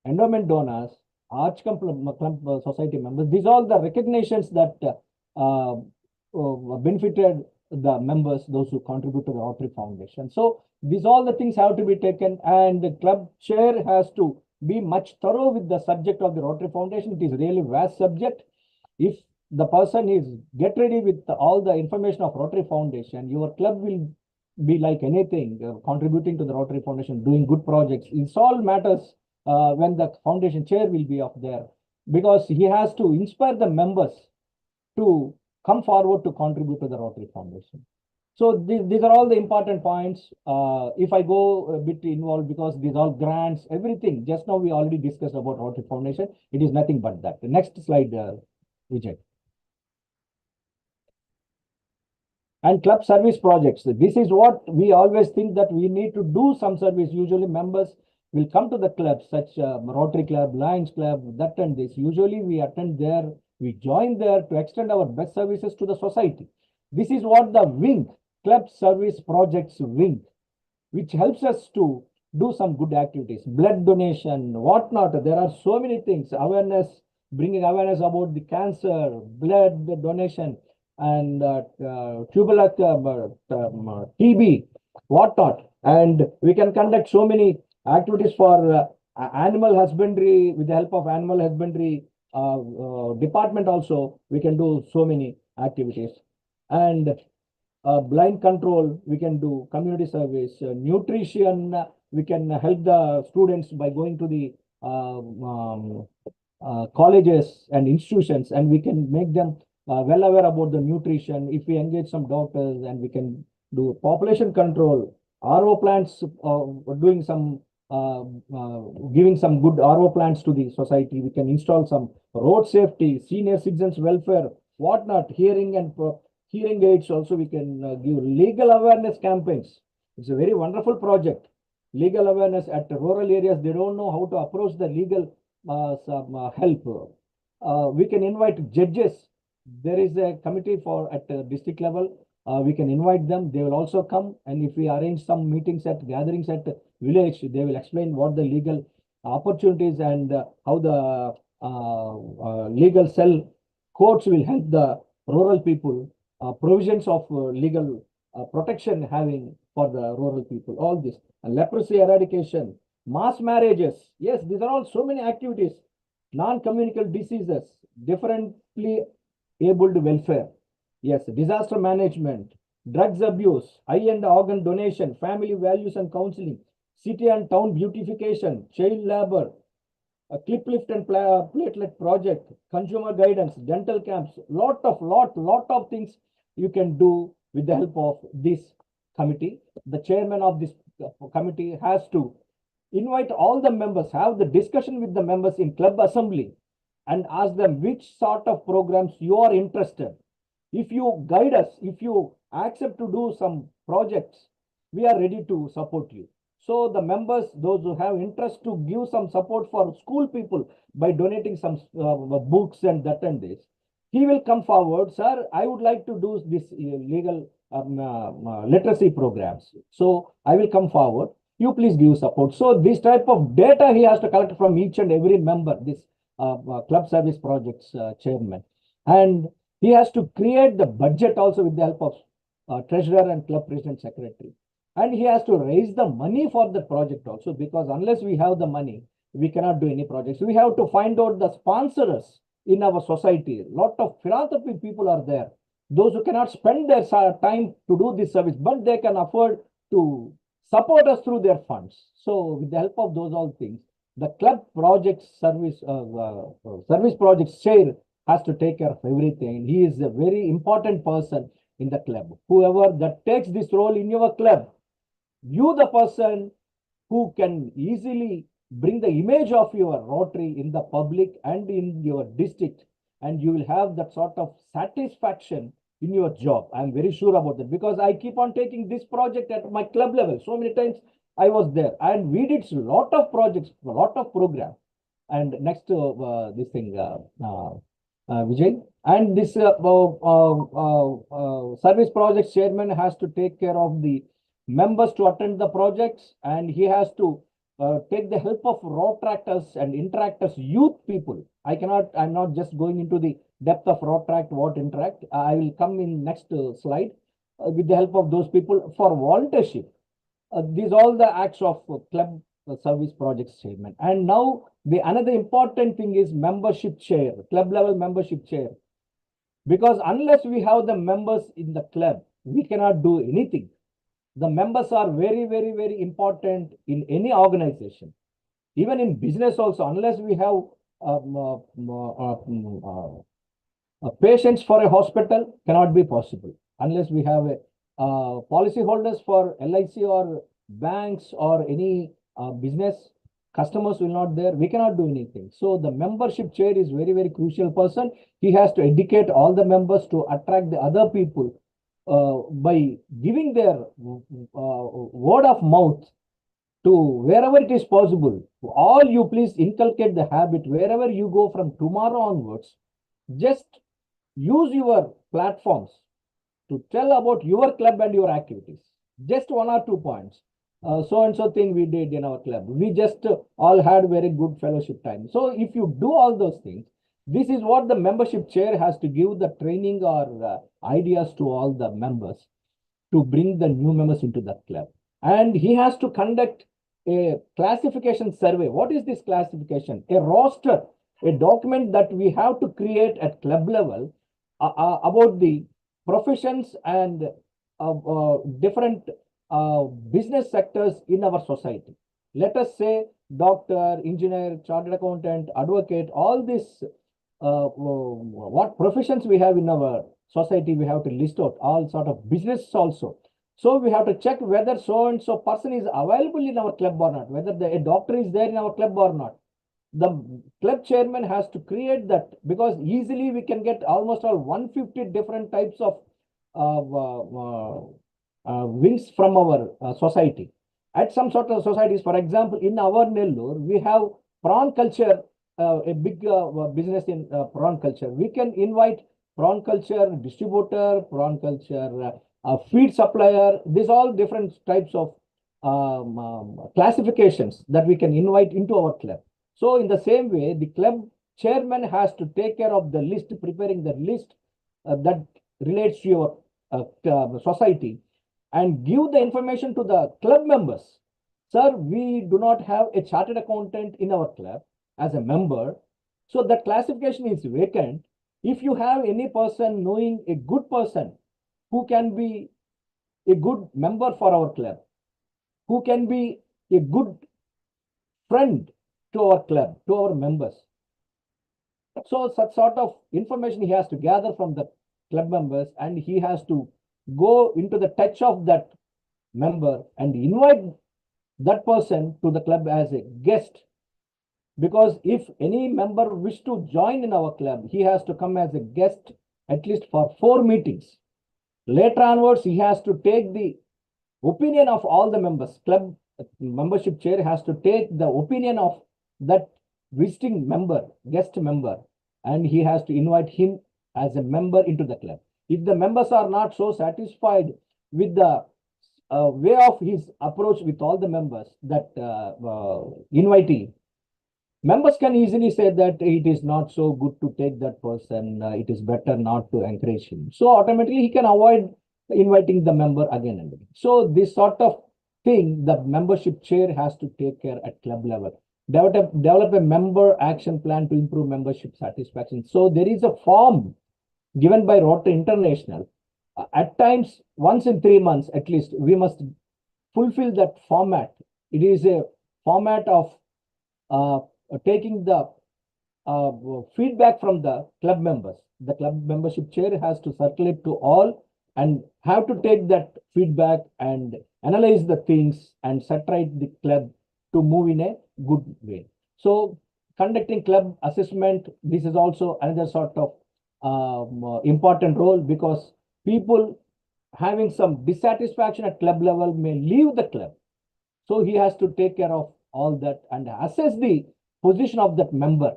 endowment donors, arch club society members. These are all the recognitions that benefited the members, those who contribute to the Rotary Foundation. So these all the things have to be taken, and the club chair has to be much thorough with the subject of the Rotary Foundation. It is really vast subject. If the person is get ready with all the information of Rotary Foundation, your club will be like anything, contributing to the Rotary Foundation, doing good projects. It's all matters when the foundation chair will be up there, because he has to inspire the members to come forward to contribute to the Rotary Foundation. So these are all the important points. If I go a bit involved, because these are all grants, everything. Just now we already discussed about Rotary Foundation. It is nothing but that. The next slide, Vijay. And club service projects. This is what we always think, that we need to do some service. Usually members will come to the club, such Rotary Club, Lions Club, that and this. Usually we attend there We join there to extend our best services to the society. This is what the wing, Club Service Projects wing, which helps us to do some good activities, blood donation, whatnot. There are so many things, awareness, bringing awareness about the cancer, blood donation, and TB, whatnot. And we can conduct so many activities for animal husbandry. With the help of animal husbandry department also, we can do so many activities. And blind control, we can do community service, nutrition, we can help the students by going to the colleges and institutions, and we can make them well aware about the nutrition. If we engage some doctors, and we can do population control, RO plants, doing some giving some good RO plants to the society. We can install some road safety, senior citizens welfare, whatnot, hearing and hearing aids also. We can give legal awareness campaigns. It's a very wonderful project. Legal awareness at rural areas, they don't know how to approach the legal help. We can invite judges. There is a committee for at district level. We can invite them. They will also come. And if we arrange some meetings at gatherings at village, they will explain what the legal opportunities and how the legal cell courts will help the rural people. Provisions of legal protection having for the rural people, all this. And leprosy eradication, mass marriages. Yes, these are all so many activities. Non-communicable diseases, differently abled welfare. Yes, disaster management, drugs abuse, eye and organ donation, family values and counseling, city and town beautification, child labor, a clip lift and platelet project, consumer guidance, dental camps, lot of things you can do with the help of this committee. The chairman of this committee has to invite all the members, have the discussion with the members in club assembly, and ask them which sort of programs you are interested. If you guide us, if you accept to do some projects, we are ready to support you. So the members, those who have interest to give some support for school people by donating some books and that and this, he will come forward, sir, I would like to do this legal literacy programs. So I will come forward. You please give support. So this type of data he has to collect from each and every member, this club service projects chairman. And he has to create the budget also with the help of treasurer and club president secretary. And he has to raise the money for the project also, because unless we have the money, we cannot do any projects. We have to find out the sponsors in our society. A lot of philanthropy people are there. Those who cannot spend their time to do this service, but they can afford to support us through their funds. So with the help of those all things, the club project service projects chair has to take care of everything. He is a very important person in the club. Whoever that takes this role in your club, you the person who can easily bring the image of your Rotary in the public and in your district, and you will have that sort of satisfaction in your job. I'm very sure about that, because I keep on taking this project at my club level. So many times I was there, and we did a lot of projects, a lot of programs. And next to this thing, Vijay, and this service projects chairman has to take care of the members to attend the projects, and he has to take the help of Rotractors and Interactors, youth people. I'm not just going into the depth of Rotract, what Interact. I will come in next slide with the help of those people for volunteership. These all the acts of club service projects chairman. And now the another important thing is membership chair, club level membership chair. Because unless we have the members in the club, we cannot do anything. The members are very, very, very important in any organization. Even in business also, unless we have patients for a hospital, cannot be possible. Unless we have policy holders for LIC or banks or any business, customers will not there, we cannot do anything. So the membership chair is very, very crucial person. He has to educate all the members to attract the other people by giving their word of mouth to wherever it is possible. All you please inculcate the habit wherever you go from tomorrow onwards. just use your platforms to tell about your club and your activities. Just 1 or 2 points. So and so thing we did in our club. We just all had very good fellowship time. So if you do all those things, this is what the membership chair has to give the training or ideas to all the members to bring the new members into that club. And he has to conduct a classification survey. What is this classification? A roster, a document that we have to create at club level about the professions and different business sectors in our society. Let us say doctor, engineer, chartered accountant, advocate, all these what professions we have in our society, we have to list out all sort of business also. So we have to check whether so and so person is available in our club or not, whether a doctor is there in our club or not. The club chairman has to create that, because easily we can get almost all 150 different types of wings from our society. At some sort of societies, for example, in our Nellore, we have prawn culture, a big business in prawn culture. We can invite prawn culture distributor, prawn culture feed supplier. These all different types of classifications that we can invite into our club. So in the same way, the club chairman has to take care of the list, preparing the list that relates to your society, and give the information to the club members. Sir, we do not have a chartered accountant in our club as a member, so that classification is vacant. If you have any person knowing a good person who can be a good member for our club, who can be a good friend to our club, to our members. So such sort of information he has to gather from the club members, and he has to go into the touch of that member and invite that person to the club as a guest. Because if any member wish to join in our club, he has to come as a guest at least for 4 meetings. Later onwards, he has to take the opinion of all the members. Club membership chair has to take the opinion of that visiting member, guest member, and he has to invite him as a member into the club. If the members are not so satisfied with the way of his approach with all the members, that invitee, members can easily say that it is not so good to take that person, it is better not to encourage him. So automatically he can avoid inviting the member again and again. So this sort of thing, the membership chair has to take care at club level. Develop a member action plan to improve membership satisfaction. So there is a form given by Rotary International. At times, once in 3 months at least, we must fulfill that format. It is a format of taking the feedback from the club members. The club membership chair has to circulate to all and have to take that feedback and analyze the things and set right the club to move in a good way. So conducting club assessment, this is also another sort of important role, because people having some dissatisfaction at club level may leave the club. So he has to take care of all that and assess the position of that member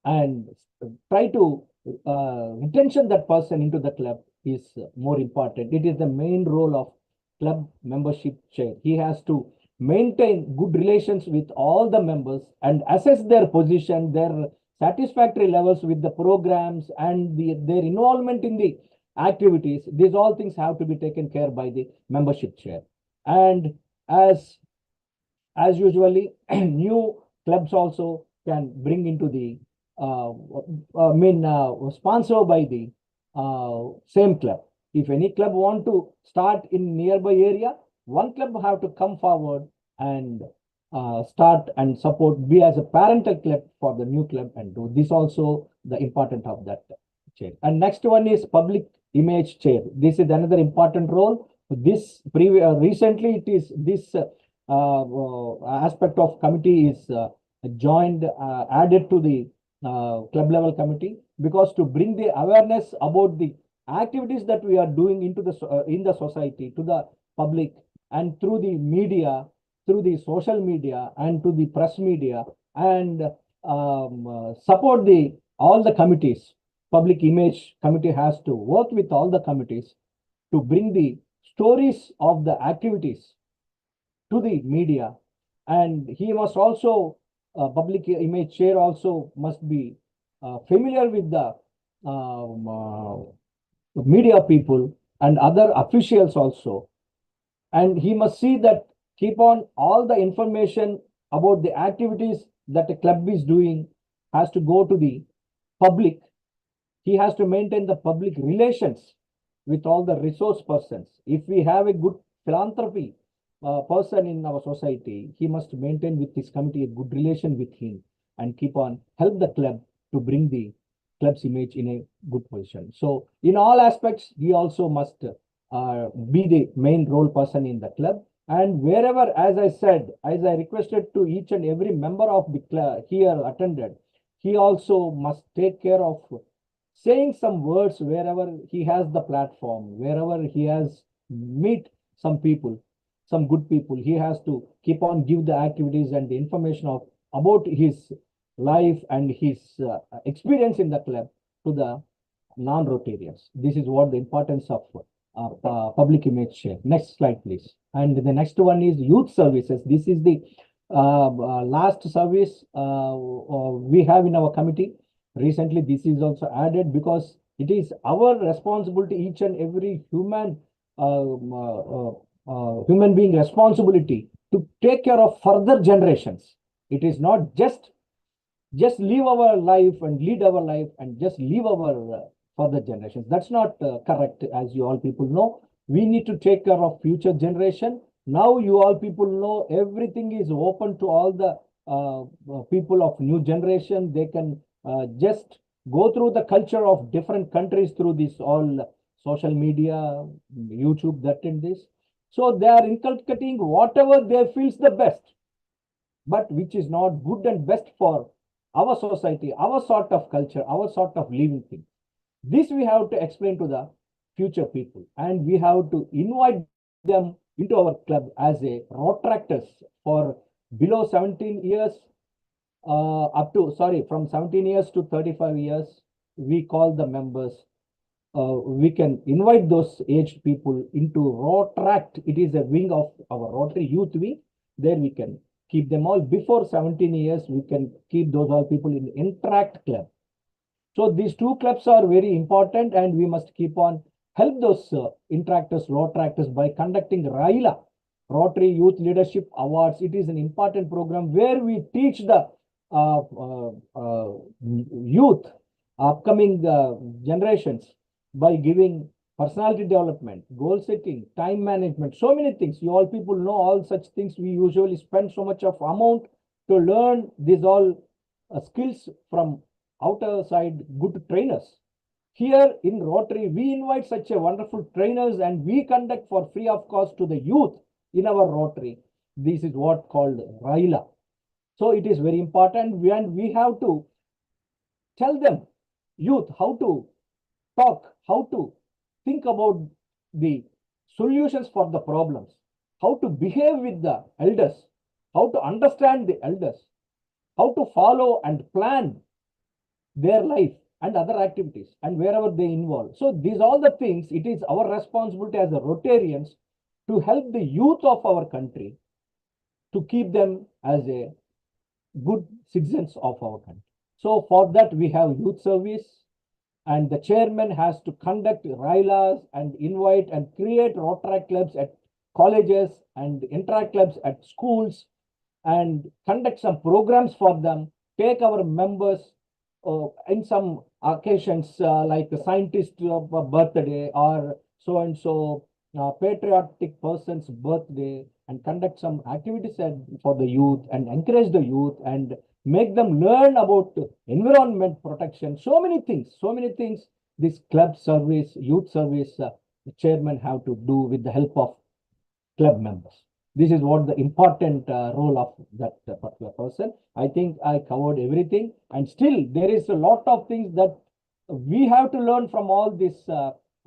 and try to retention that person into the club is more important. It is the main role of club membership chair. He has to maintain good relations with all the members and assess their position, their satisfactory levels with the programs and their involvement in the activities. These all things have to be taken care by the membership chair. And as usually, new clubs also can bring into the sponsored by the same club. If any club want to start in nearby area, one club have to come forward and start and support, be as a parental club for the new club, and do this also the important of that chair. And next one is public image chair. This is another important role. This recently it is this aspect of committee is joined, added to the club level committee, because to bring the awareness about the activities that we are doing into the in the society to the public, and through the media, through the social media and to the press media, and support the all the committees public image committee has to work with all the committees to bring the stories of the activities to the media. And he must also, public image chair also must be familiar with the media people and other officials also. And he must see that keep on all the information about the activities that the club is doing has to go to the public. He has to maintain the public relations with all the resource persons. If we have a good philanthropy person in our society, he must maintain with his committee a good relation with him and keep on help the club to bring the club's image in a good position. So in all aspects, he also must be the main role person in the club. And wherever, as I said, as I requested to each and every member of the club here attended, he also must take care of saying some words wherever he has the platform, wherever he has meet some people, some good people. He has to keep on give the activities and the information of about his life and his experience in the club to the non-Rotarians. This is what the importance of public image share. Next slide, please. And the next one is youth services. This is the last service we have in our committee. Recently, this is also added because it is our responsibility, each and every human being responsibility to take care of further generations. It is not just live our life and lead our life and just leave our further generations. That's not correct, as you all people know. We need to take care of future generation. Now you all people know everything is open to all the people of new generation. They can just go through the culture of different countries through this all social media, YouTube, that and this. So they are inculcating whatever they feels the best, but which is not good and best for our society, our sort of culture, our sort of living thing. This we have to explain to the future people, and we have to invite them into our club as a Rotractors for below 17 years, from 17 years to 35 years, we call the members. We can invite those aged people into Rotract. It is a wing of our Rotary Youth Wing. There we can keep them all. Before 17 years, we can keep those all people in Interact Club. So these two clubs are very important, and we must keep on help those interactors, Rotractors by conducting RYLA, Rotary Youth Leadership Awards. It is an important program where we teach the youth, upcoming generations, by giving personality development, goal setting, time management, so many things. You all people know all such things. We usually spend so much of amount to learn these all skills from outer side good trainers. Here in Rotary, we invite such a wonderful trainers, and we conduct for free of cost to the youth in our Rotary. This is what called RYLA. So it is very important, and we have to tell them, youth, how to talk, how to think about the solutions for the problems, how to behave with the elders, how to understand the elders, how to follow and plan their life and other activities and wherever they involve. So these all the things, it is our responsibility as the Rotarians to help the youth of our country to keep them as a good citizens of our country. So for that, we have youth service, and the chairman has to conduct RYLAs and invite and create Rotary clubs at colleges and interact clubs at schools, and conduct some programs for them, take our members in some occasions like a scientist birthday or so-and-so patriotic person's birthday, and conduct some activities for the youth and encourage the youth and make them learn about environment protection. So many things this club service, youth service, the chairman have to do with the help of club members. This is what the important role of that particular person. I think I covered everything, and still there is a lot of things that we have to learn from all these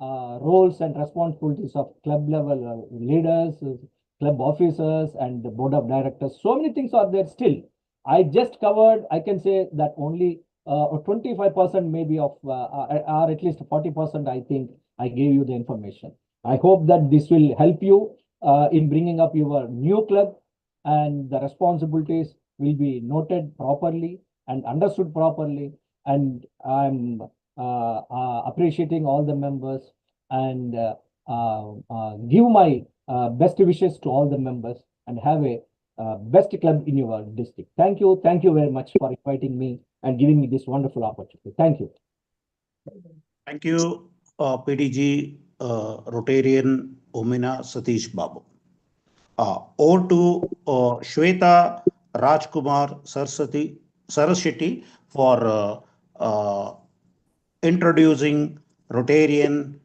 roles and responsibilities of club level leaders, club officers, and the board of directors. So many things are there still. I just covered, I can say that only or 25% maybe of, or at least 40%, I think I gave you the information. I hope that this will help you in bringing up your new club, and the responsibilities will be noted properly and understood properly. And I'm appreciating all the members, and give my best wishes to all the members, and have a best club in your district. Thank you. Thank you very much for inviting me and giving me this wonderful opportunity. Thank you. Thank you, PDG, Rotarian Vommina Sathish Babu. Over to Shweta Rajkumar Saraswati for introducing Rotarian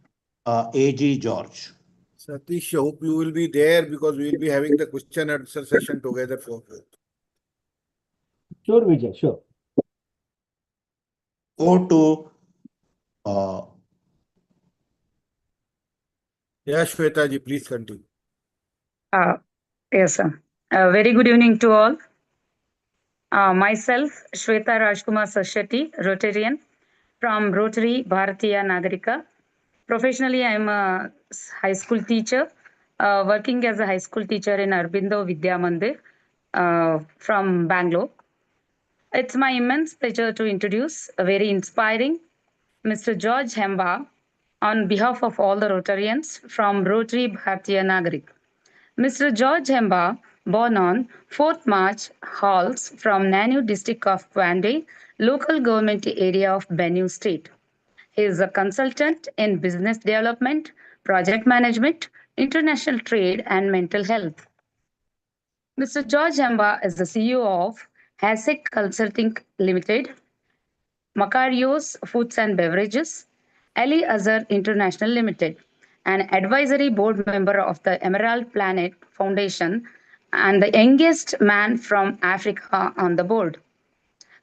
AG George. Satish, I hope you will be there because we will be having the question and answer session together for you. Sure, Vijay, sure. Over to Yeah, Shweta ji, please continue. Yes, sir. Very good evening to all. Myself, Shweta Rajkumar Saraswati, Rotarian from Rotary, Bharatiya Nagrika. Professionally, I am a high school teacher, working as a high school teacher in Aurobindo Vidya Mandir from Bangalore. It's my immense pleasure to introduce a very inspiring Mr. George Hembah on behalf of all the Rotarians from Rotary Bharatiya Nagrika. Mr. George Hembah, born on 4th March, hails from Nanu district of Kwande, local government area of Benue state. He is a consultant in business development, project management, international trade, and mental health. Mr. George Hembah is the CEO of Asst Consulting Limited, Macarios Foods and Beverages, Ali Azhar International Limited, an advisory board member of the Emerald Planet Foundation, and the youngest man from Africa on the board.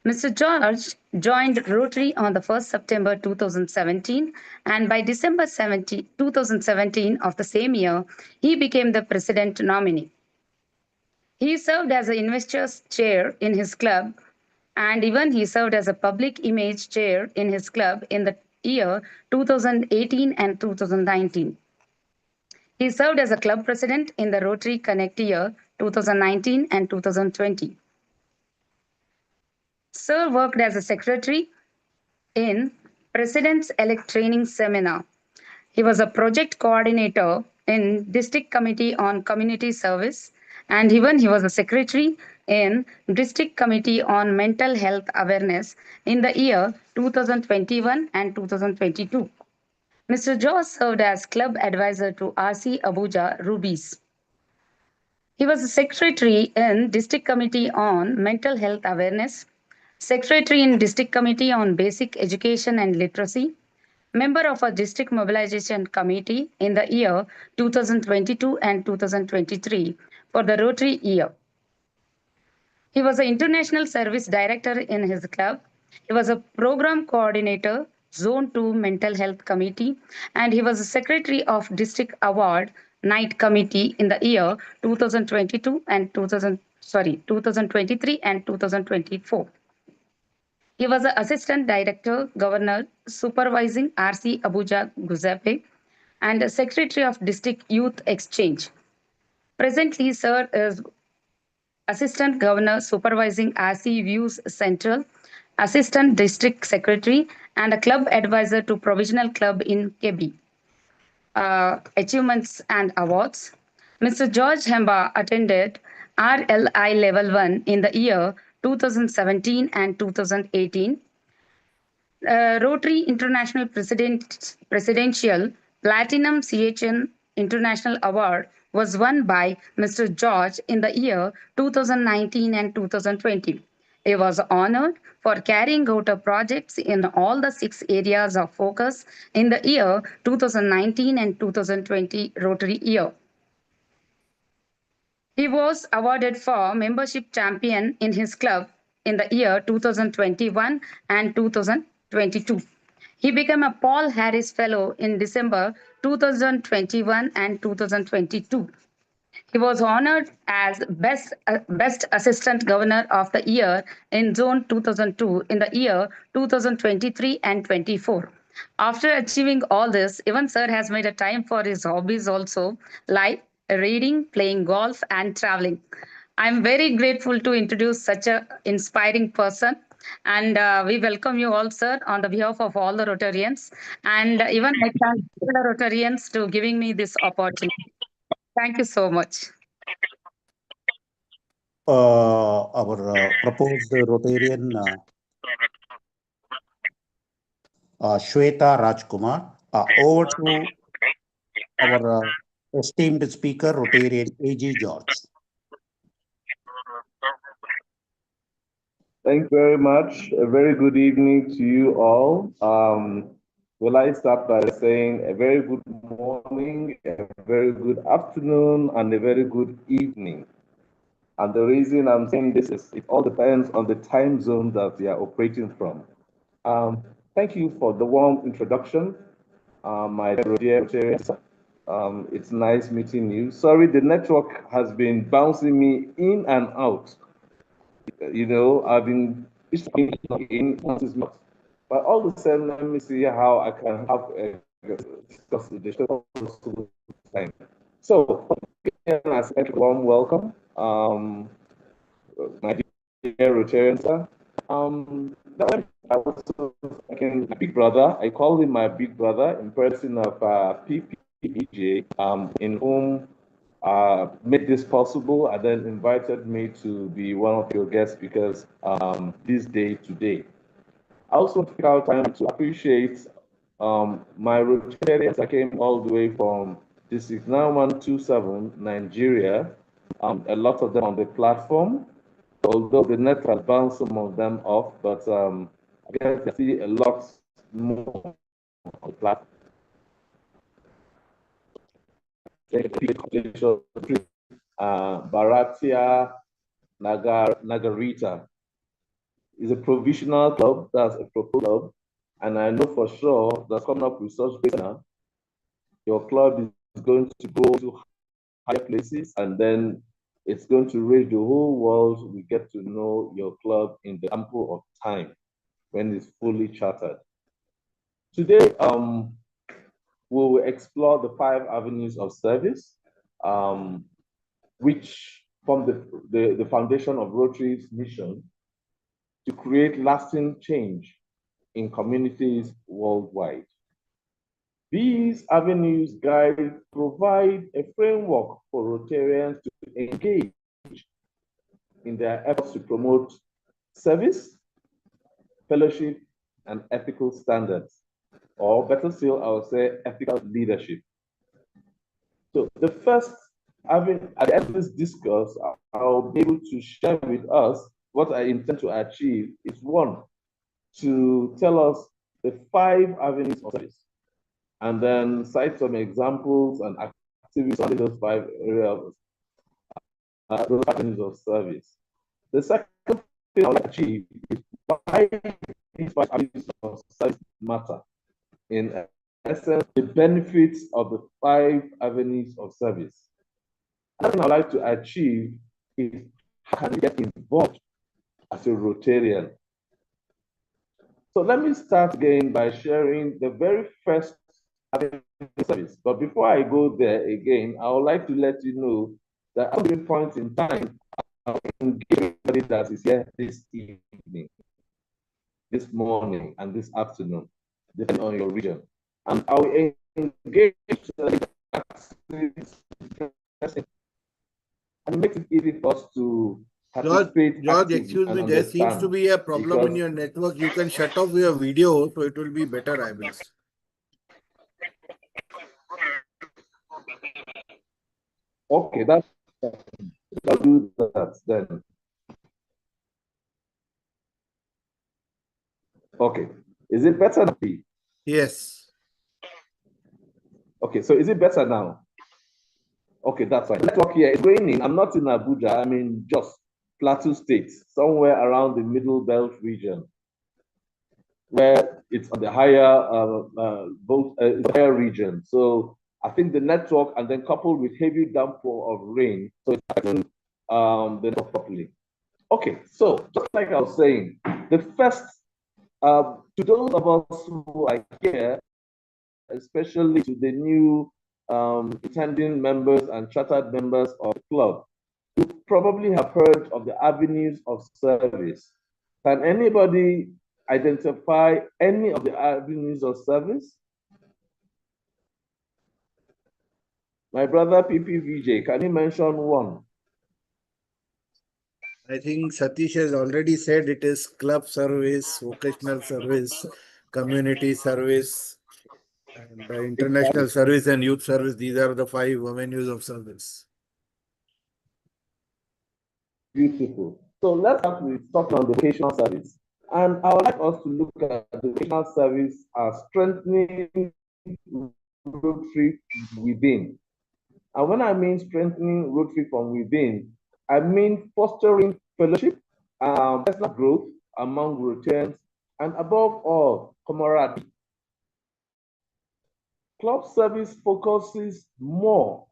Mr. George joined Rotary on the 1st September 2017, and by December 2017 of the same year, he became the president nominee. He served as an investors chair in his club, and even he served as a public image chair in his club in the year 2018 and 2019. He served as a club president in the Rotary Connect year 2019 and 2020. Sir worked as a secretary in President's-elect Training Seminar. He was a project coordinator in District Committee on Community Service, and even he was a secretary in District Committee on Mental Health Awareness in the year 2021 and 2022. Mr. George served as club advisor to RC Abuja Rubies. He was a secretary in District Committee on Mental Health Awareness, secretary in District Committee on Basic Education and Literacy, member of a District Mobilization Committee in the year 2022 and 2023 for the Rotary year. He was an International Service Director in his club. He was a Program Coordinator, Zone 2 Mental Health Committee, and he was a Secretary of District Award Night Committee in the year 2022 and 2023 and 2024. He was the Assistant Director, Governor, Supervising RC Abuja Guzepe, and Secretary of District Youth Exchange. Presently, Sir is Assistant Governor, Supervising RC Views Central, Assistant District Secretary, and a Club Advisor to Provisional Club in Kebbi. Achievements and Awards. Mr. George Hembah attended RLI Level 1 in the year 2017 and 2018. Rotary International Presidential Platinum CHN International Award was won by Mr. George in the year 2019 and 2020. He was honored for carrying out projects in all the 6 areas of focus in the year 2019 and 2020 Rotary year. He was awarded for membership champion in his club in the year 2021 and 2022. He became a Paul Harris Fellow in December 2021 and 2022. He was honored as Best Assistant Governor of the Year in Zone 2002 in the year 2023 and 24. After achieving all this, even sir has made a time for his hobbies also, like reading, playing golf, and traveling. I'm very grateful to introduce such an inspiring person. And we welcome you all, sir, on the behalf of all the Rotarians. And even I thank the Rotarians to giving me this opportunity. Thank you so much. Our proposed Rotarian Shweta Rajkumar. Over to our esteemed speaker, Rotarian A.G. George. Thanks very much. A very good evening to you all. Will I start by saying a very good morning, a very good afternoon, and a very good evening. And the reason I'm saying this is it all depends on the time zone that we are operating from. Thank you for the warm introduction, my dear Rotarians. It's nice meeting you. Sorry, the network has been bouncing me in and out. You know, I've been in once is not. But all the same, let me see how I can have a discuss the short time. So, I said, warm welcome, my dear Rotarians. I was my big brother. I call him my big brother in person of PPJ, in whom made this possible and then invited me to be one of your guest speakers this day today. I also take out time to appreciate my Rotarians that came all the way from District 9127, Nigeria. A lot of them on the platform, although the net has bounced some of them off, but I guess I see a lot more on the platform. Bharatiya Nagrika is a provisional club, that's a proposed club, and I know for sure that's coming up with such business. Your club is going to go to higher places, and then it's going to reach the whole world. We get to know your club in the ample of time when it's fully chartered. Today, we will explore the 5 avenues of service, which form the foundation of Rotary's mission to create lasting change in communities worldwide. These avenues provide a framework for Rotarians to engage in their efforts to promote service, fellowship, and ethical standards, or better still, I would say ethical leadership. So the first, at the end of this discourse, I'll be able to share with us what I intend to achieve is, one, to tell us the 5 avenues of service, and then cite some examples and activities on those 5 areas, those avenues of service. The second thing I'll achieve is why these 5 avenues of service matter. In essence, the benefits of the 5 avenues of service. Another thing I'd like to achieve is how to get involved as a Rotarian. So let me start again by sharing the very first avenue of service. But before I go there again, I would like to let you know that at different points in time, I'll engage everybody that is here this evening, this morning, and this afternoon, depending on your region. And I will engage and make it easy for us to participate. George, excuse me, there seems to be a problem in your network. You can shut off your video, so it will be better, I will. Okay, I'll do that then. Okay, is it better now? Yes. Okay, so is it better now? Okay, that's fine. Network here is raining. I'm not in Abuja. I'm in Jos, Plateau State, somewhere around the Middle Belt region, where it's on the higher higher region. So I think the network, and then coupled with heavy downpour of rain, so it's affecting the network properly. Okay, so just like I was saying, the first, to those of us who are here, especially to the new attending members and chartered members of the club, you probably have heard of the avenues of service. Can anybody identify any of the avenues of service? My brother PPVJ, can you mention one? I think Sathish has already said it is club service, vocational service, community service, and international service and youth service. These are the 5 avenues of service. Beautiful. So let's start with talking on the vocational service. And I would like us to look at the vocational service as strengthening Rotary within. And when I mean strengthening Rotary from within, I mean fostering fellowship, personal growth among Rotarians, and above all, camaraderie. Club service focuses more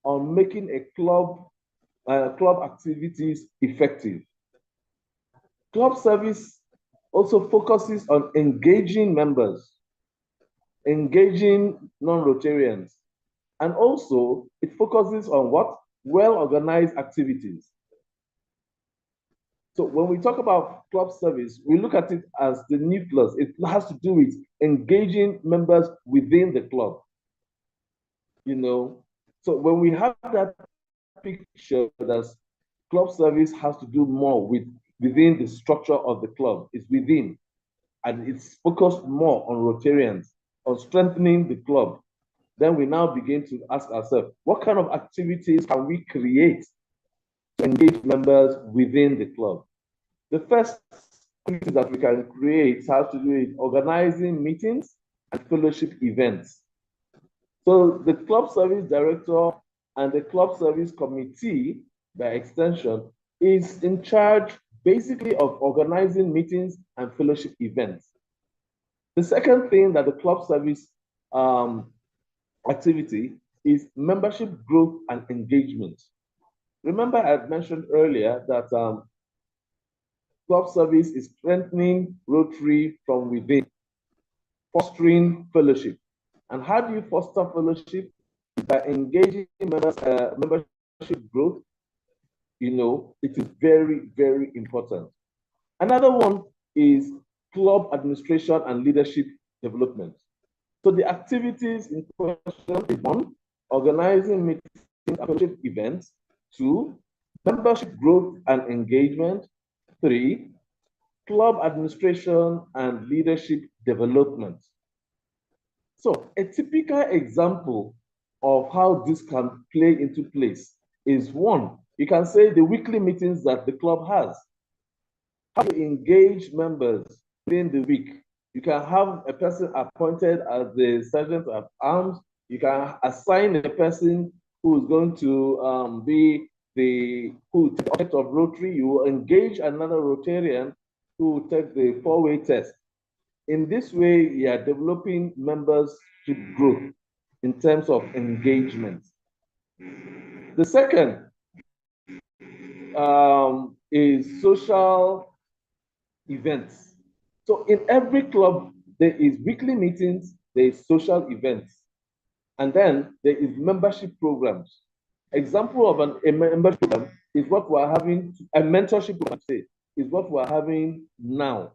on making a club activities effective. Club service also focuses on engaging members, engaging non-Rotarians, and also it focuses on what? Well-organized activities. So when we talk about club service, we look at it as the nucleus. It has to do with engaging members within the club. You know, so when we have that picture that club service has to do more within the structure of the club, it's within, and it's focused more on Rotarians, on strengthening the club. Then we now begin to ask ourselves, what kind of activities can we create to engage members within the club? The first activity that we can create has to do with organizing meetings and fellowship events. So the club service director and the club service committee, by extension, is in charge basically of organizing meetings and fellowship events. The second thing that the club service activity is membership growth and engagement. Remember, I had mentioned earlier that club service is strengthening Rotary from within, fostering fellowship. And how do you foster fellowship? By engaging members, membership growth. You know, it is very, very important. Another one is club administration and leadership development. So the activities in question is 1, organizing meetings and fellowship events. 2, membership growth and engagement. 3, club administration and leadership development. So a typical example of how this can play into place is 1, you can say the weekly meetings that the club has. How to engage members within the week. You can have a person appointed as the sergeant at arms. You can assign a person who is going to be the object of Rotary. You will engage another Rotarian who will take the 4-way test. In this way, you are developing members to growth in terms of engagement. The second is social events. So in every club, there is weekly meetings, there is social events, and then there is membership programs. Example of a membership program is what we're having, a mentorship program is what we're having now.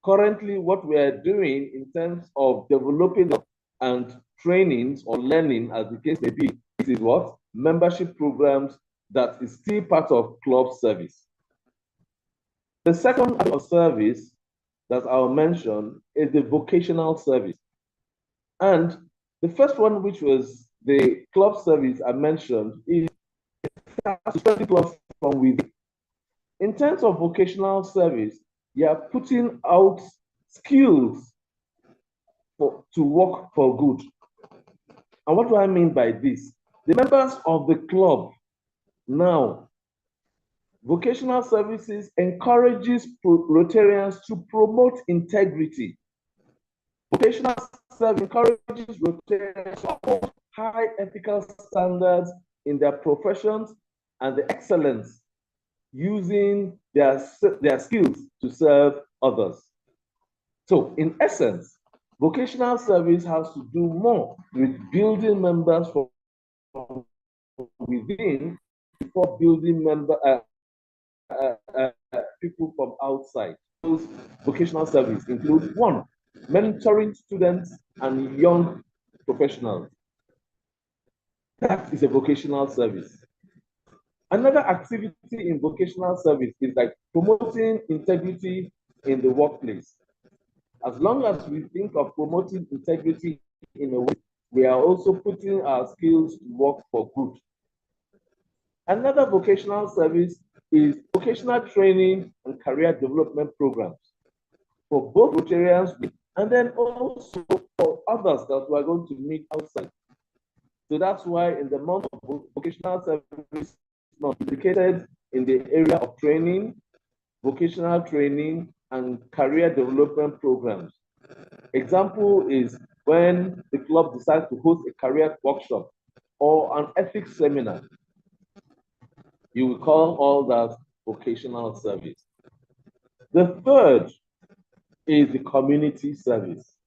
Currently, what we are doing in terms of developing and trainings or learning, as the case may be, is what? Membership programs that is still part of club service. The second type of service that I'll mention is the vocational service. And the first one, which was the club service I mentioned, is clubs from within. In terms of vocational service, you are putting out skills to work for good. And what do I mean by this? The members of the club now, vocational services encourages Rotarians to promote integrity. Vocational service encourages Rotarians to uphold high ethical standards in their professions and the excellence using their skills to serve others. So, in essence, vocational service has to do more with building members from within before building people from outside. Those vocational service include 1, mentoring students and young professionals. That is a vocational service. Another activity in vocational service is like promoting integrity in the workplace. As long as we think of promoting integrity in a way, we are also putting our skills to work for good. Another vocational service is vocational training and career development programs for both Rotarians and then also for others that we are going to meet outside. So that's why in the month of vocational service, dedicated in the area of training, vocational training, and career development programs. Example is when the club decides to host a career workshop or an ethics seminar. You will call all that vocational service. The third is the community service.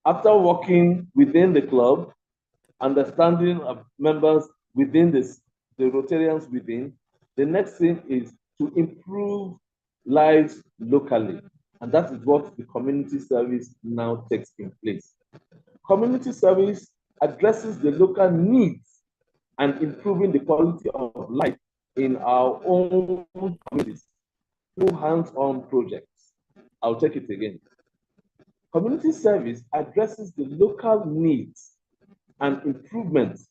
After working within the club, understanding of members within the Rotarians within, the next thing is to improve lives locally. And that is what the community service now takes in place. Community service addresses the local needs and improving the quality of life in our own communities through hands-on projects. I'll take it again. Community service addresses the local needs and improvements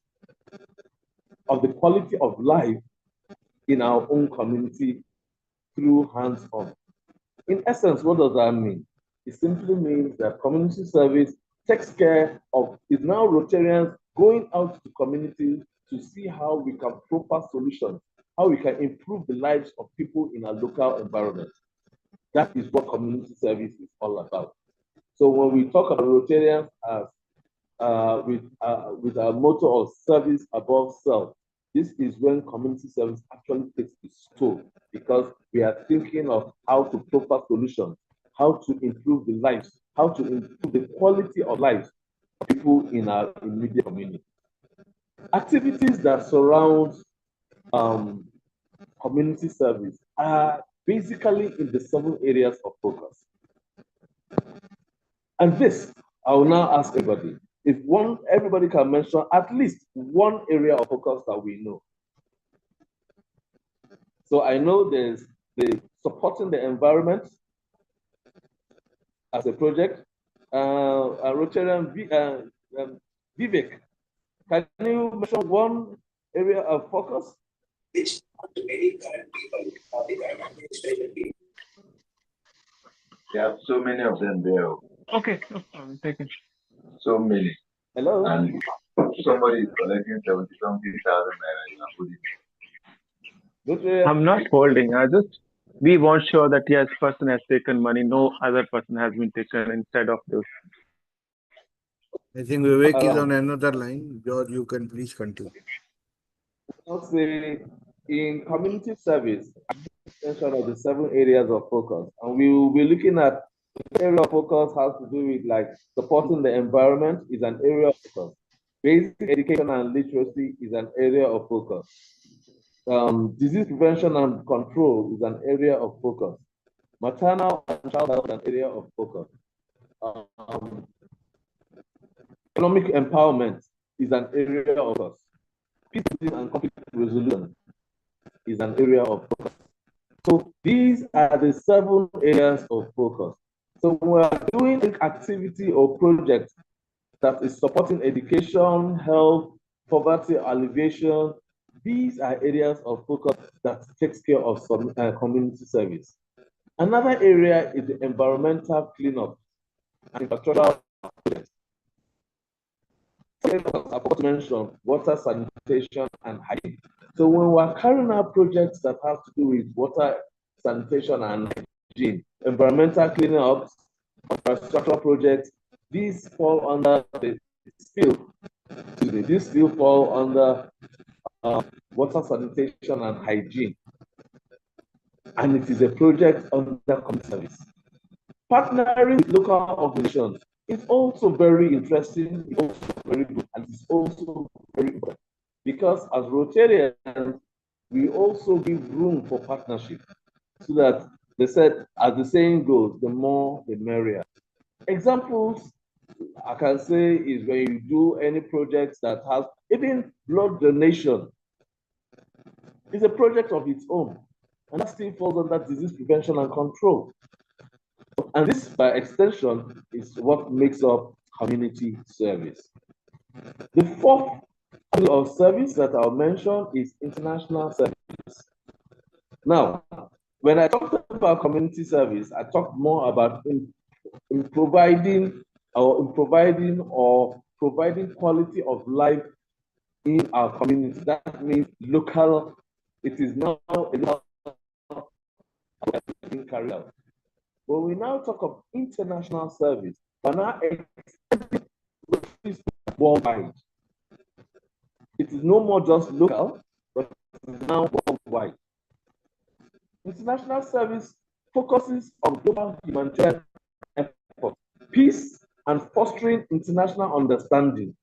of the quality of life in our own community through hands-on. In essence, what does that mean? It simply means that community service takes care of, is now Rotarians going out to communities to see how we can propose solutions, how we can improve the lives of people in our local environment. That is what community service is all about. So when we talk about Rotarians as with our motto of service above self, this is when community service actually takes its toll, because we are thinking of how to propose solutions, how to improve the lives, how to improve the quality of life of people in our immediate community. Activities that surround community service are basically in the 7 areas of focus. And this, I will now ask everybody, if everybody can mention at least one area of focus that we know. So I know there's the supporting the environment as a project. Rotarian Vivek, can you mention one area of focus? There are so many of them there. Okay, no problem. Take it. So many. Hello. And somebody is collecting 70-something thousand naira. I'm not holding. We want sure that yes, person has taken money. No other person has been taken instead of this. I think Vivek is on another line. George, you can please continue. I'll say in community service, mention of the 7 areas of focus, and we will be looking at the area of focus has to do with like supporting the environment is an area of focus. Basic education and literacy is an area of focus. Disease prevention and control is an area of focus. Maternal and child health is an area of focus. Economic empowerment is an area of focus. Peace and conflict resolution is an area of focus. So these are the 7 areas of focus. So when we are doing an activity or project that is supporting education, health, poverty alleviation, these are areas of focus that takes care of some community service. Another area is the environmental cleanup and infrastructure projects. I mentioned water sanitation and hygiene. So when we are carrying out projects that have to do with water sanitation and hygiene, environmental cleanups, infrastructure projects, These fall under the field. These field fall under water sanitation and hygiene, and it is a project under community service. Partnering with local organizations is also very interesting, it's also very good, and it's also very important because as Rotarians, we also give room for partnership so that they said, as the saying goes, the more the merrier. Examples I can say is when you do any projects that has even blood donation is a project of its own, and that still falls under disease prevention and control. And this, by extension, is what makes up community service. The fourth level of service that I'll mention is international service. Now, when I talked about community service, I talked more about providing quality of life in our community. That means local. It is now a local being carried out. When we now talk of international service, we're now extending worldwide. It is no more just local, but it is now worldwide. International service focuses on global humanitarian efforts, peace, and fostering international understanding.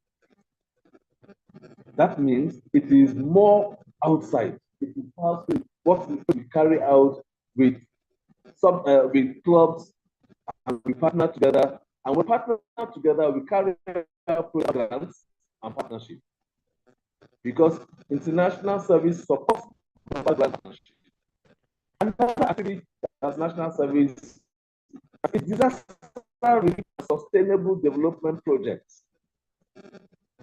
That means it is more outside. It is what we carry out with clubs, and we partner together. And we partner together, we carry out programs and partnership. Because international service supports partnership. Another activity as national service is disaster relief sustainable development projects.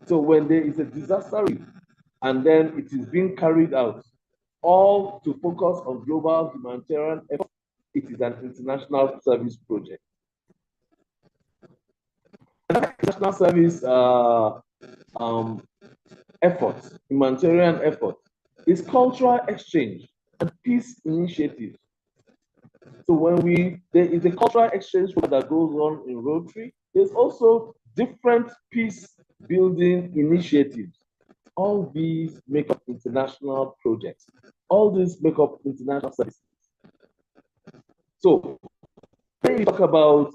So when there is a disaster relief and then it is being carried out, all to focus on global humanitarian efforts, it is an international service project. International service efforts, humanitarian efforts, is cultural exchange and peace initiatives. So when there is a cultural exchange that goes on in Rotary, there's also different peace building initiatives. All these make up international projects. All these make up international services. So when we talk about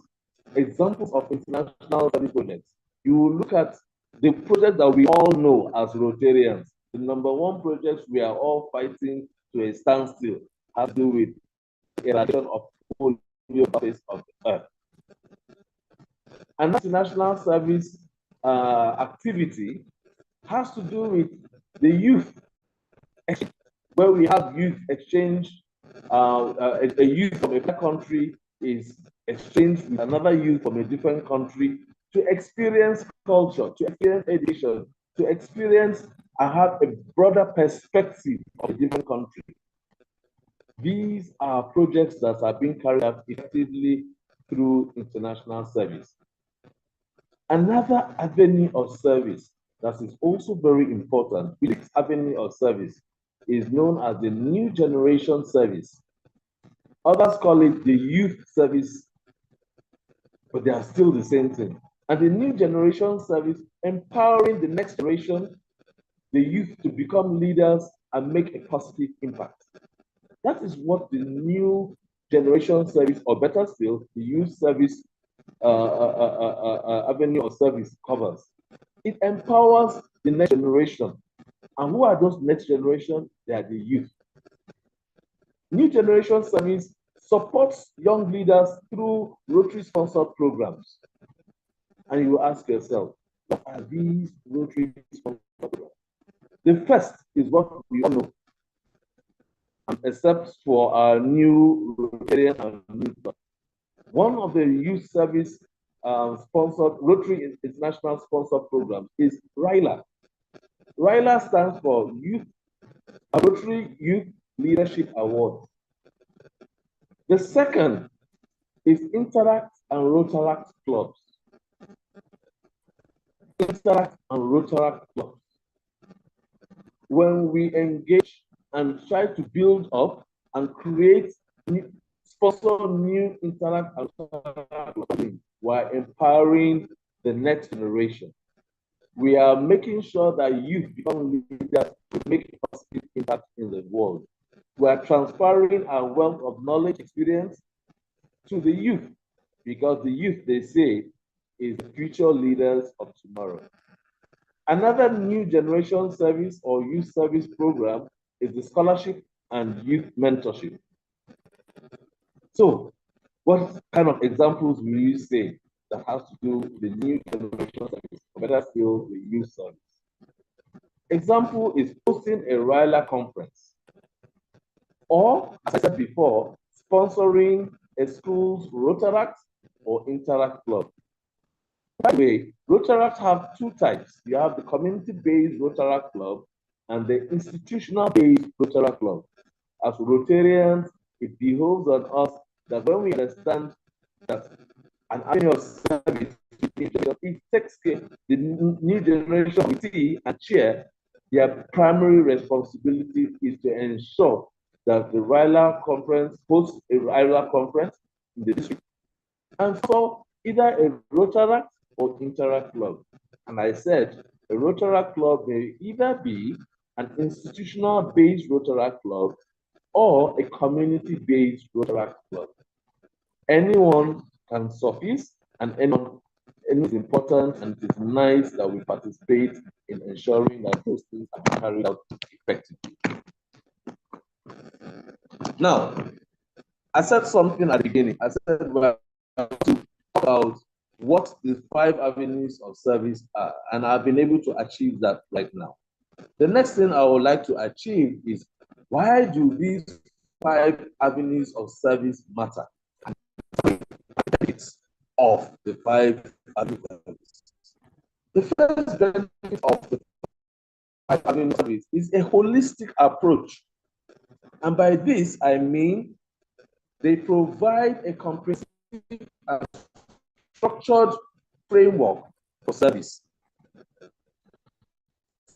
examples of international service projects, you will look at the project that we all know as Rotarians. The number one project we are all fighting to a standstill has to do with eradication of polio on the face of the earth. And international service activity has to do with the youth exchange, where we have youth exchange. A youth from a country is exchanged with another youth from a different country to experience culture, to experience education, to experience and have a broader perspective of a different country. These are projects that are being carried out effectively through international service. Another avenue of service that is also very important, this avenue of service is known as the new generation service. Others call it the youth service, but they are still the same thing. And the new generation service, empowering the next generation, the youth, to become leaders and make a positive impact. That is what the new generation service, or better still, the youth service avenue of service covers. It empowers the next generation. And who are those next generation? They are the youth. New generation service supports young leaders through Rotary sponsored programs. And you will ask yourself, what are these Rotary sponsored programs? The first is what we all know, except for our new Rotarian and new. One of the youth service sponsored Rotary International sponsored programs is RILA. RILA stands for Rotary Youth Leadership Award. The second is Interact and Rotaract Clubs. Interact and Rotaract Clubs. When we engage and try to build up and create sponsor new Interact and Rotaract clubs, while empowering the next generation. We are making sure that youth become leaders who make a positive impact in the world. We are transferring our wealth of knowledge, experience to the youth, because the youth, they say, is the future leaders of tomorrow. Another new generation service or youth service program is the scholarship and youth mentorship. So, what kind of examples will you say that has to do with the new generation service, or better still, the youth service? Example is hosting a RILA conference, or, as I said before, sponsoring a school's Rotaract or Interact club. By the way, Rotaract have two types. You have the community-based Rotaract club and the institutional-based Rotaract club. As Rotarians, it behoves on us that when we understand that an avenue of service, it takes care, the new generation we see and share, their primary responsibility is to ensure that the RILA conference hosts a RILA conference in the district, and so either a Rotaract or Interact club. And I said a Rotaract club may either be an institutional-based Rotaract club or a community-based Rotaract club. Anyone can suffice, and anyone is important, and it is nice that we participate in ensuring that those things are carried out effectively. Now, I said something at the beginning. I said we have to talk about what the 5 avenues of service are, and I've been able to achieve that right now. The next thing I would like to achieve is, why do these 5 avenues of service matter? Benefits of the 5 avenues of service. The first benefit of the 5 avenues of service is a holistic approach. And by this, I mean they provide a comprehensive and structured framework for service.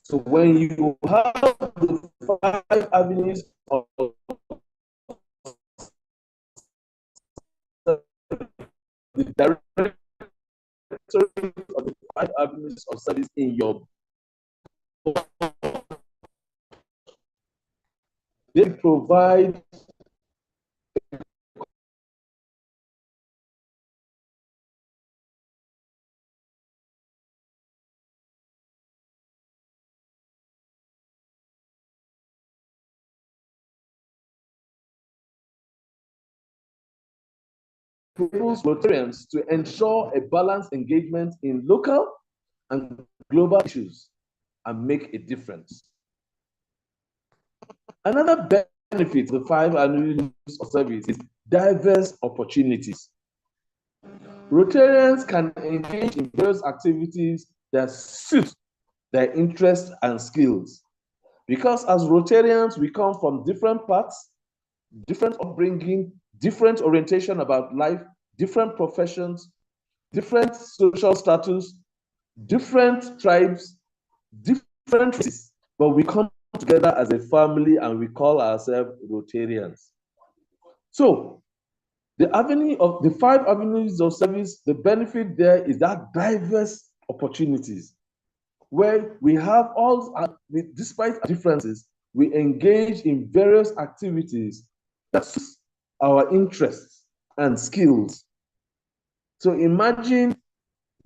So when you have the 5 avenues of the directory of the 5 avenues of service in your board, they provide Rotarians to ensure a balanced engagement in local and global issues and make a difference. Another benefit of the 5 avenues of service is diverse opportunities. Rotarians can engage in various activities that suit their interests and skills. Because as Rotarians, we come from different paths, different upbringing, different orientation about life, different professions, different social status, different tribes, different races, but we come together as a family and we call ourselves Rotarians. So the 5 avenues of service, the benefit there is that diverse opportunities where we have all, despite differences, we engage in various activities that suit our interests and skills. So imagine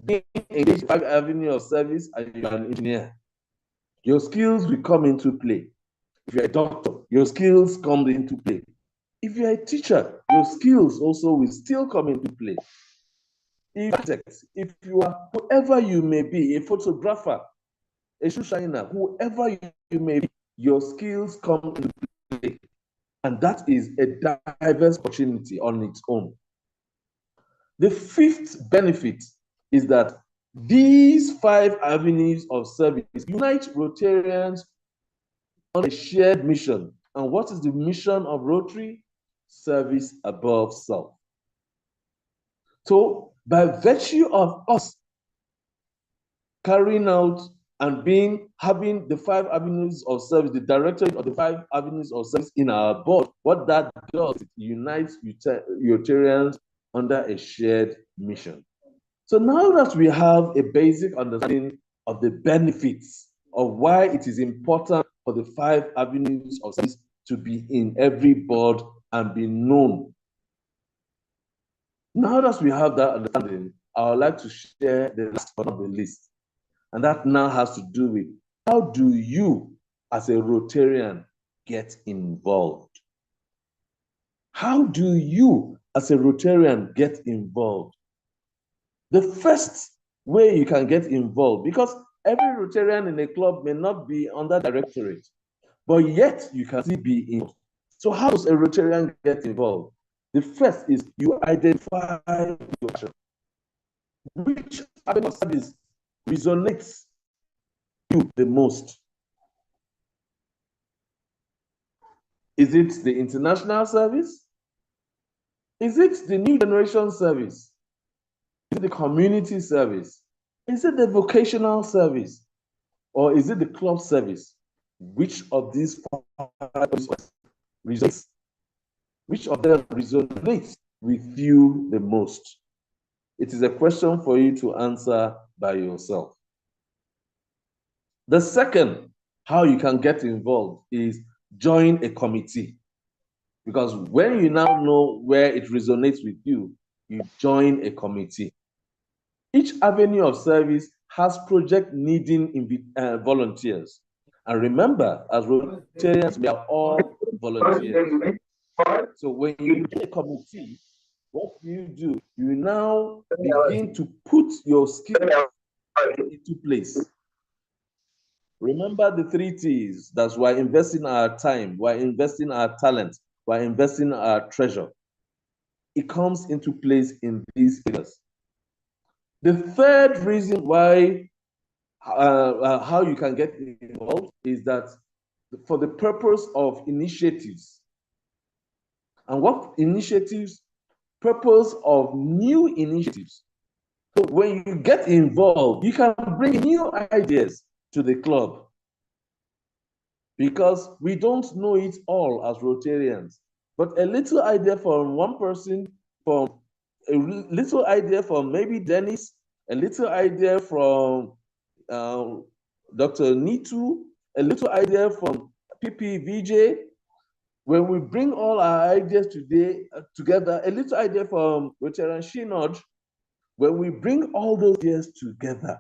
being engaged in 5 avenues of service and you're an engineer. Your skills will come into play. If you're a doctor, your skills come into play. If you're a teacher, your skills also will still come into play. If you are whoever you may be, a photographer, a shoe shiner, whoever you may be, your skills come into play. And that is a diverse opportunity on its own. The 5th benefit is that these 5 avenues of service unite Rotarians on a shared mission. And what is the mission of Rotary? Service above self. So, by virtue of us carrying out and having the 5 avenues of service, the directorate of the 5 avenues of service in our board, what that does, it unites Rotarians under a shared mission. So now that we have a basic understanding of the benefits of why it is important for the 5 avenues of service to be in every board and be known. Now that we have that understanding, I would like to share the last one of the list. And that now has to do with how do you, as a Rotarian, get involved? How do you, as a Rotarian, get involved? The first way you can get involved, because every Rotarian in a club may not be under directorate, but yet you can still be involved. So how does a Rotarian get involved? The first is you identify your passion. Which avenue of service resonates you the most? Is it the international service? Is it the new generation service? Is it the community service? Is it the vocational service? Or is it the club service? Which of these 5 resonates? Which of them resonates with you the most? It is a question for you to answer by yourself. The second, how you can get involved, is join a committee. Because when you now know where it resonates with you, you join a committee. Each avenue of service has project needing volunteers. And remember, as Rotarians, we are all volunteers. So when you join a committee, what you do? You now begin to put your skills into place. Remember the 3 T's. That's why investing our time, why investing our talent, why investing our treasure. It comes into place in these areas. The third reason why how you can get involved is that for the purpose of initiatives. And what initiatives? Purpose of new initiatives. So when you get involved, you can bring new ideas to the club, because we don't know it all as Rotarians. But a little idea from one person, from a little idea from maybe Dennis, a little idea from Dr. Nitu, a little idea from PPVJ. When we bring all our ideas together, a little idea from Rotarian Shinod, when we bring all those ideas together,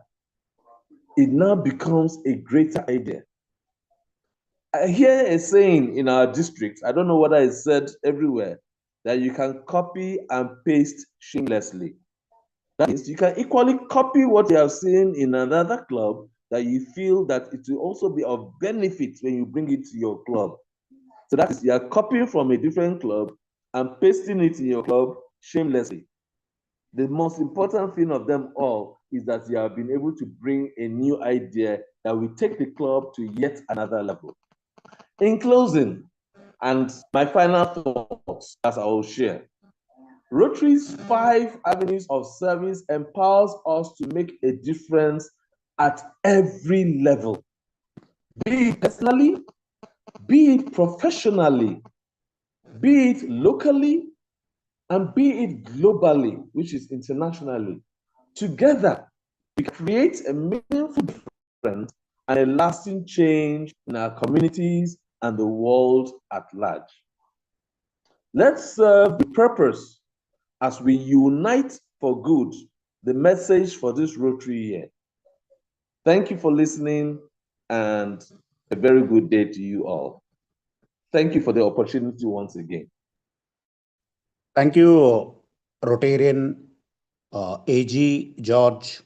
it now becomes a greater idea. I hear a saying in our district, I don't know whether it's said everywhere, that you can copy and paste shamelessly. That means you can equally copy what you have seen in another club that you feel that it will also be of benefit when you bring it to your club. So that is, you are copying from a different club and pasting it in your club shamelessly. The most important thing of them all is that you have been able to bring a new idea that will take the club to yet another level. In closing, and my final thoughts as I will share, Rotary's 5 avenues of service empowers us to make a difference at every level, be it personally, be it professionally, be it locally, and be it globally, which is internationally. Together, we create a meaningful difference and a lasting change in our communities and the world at large. Let's serve the purpose as we unite for good, the message for this Rotary year. Thank you for listening, and a very good day to you all. Thank you for the opportunity once again. Thank you, Rotarian AG George,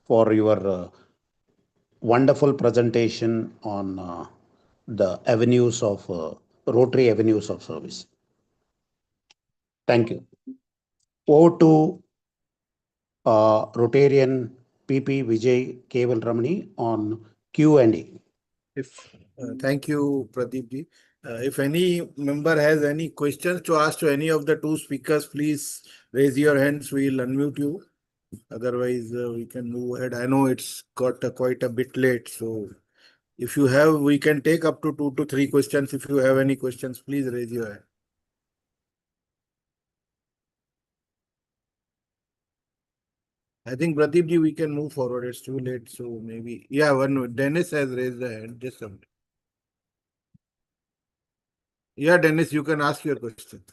for your wonderful presentation on the avenues of Rotary avenues of service. Thank you. Over to Rotarian PP Vijay Keval Ramani on Q&A. Thank you, Pradeep ji. If any member has any questions to ask to any of the 2 speakers, please raise your hands. We'll unmute you. Otherwise, we can move ahead. I know it's got quite a bit late. So if you have, we can take up to 2 to 3 questions. If you have any questions, please raise your hand. I think Pradeep ji, we can move forward. It's too late, so maybe. Yeah, Dennis has raised the hand. Just a minute. Yeah, Dennis, you can ask your question.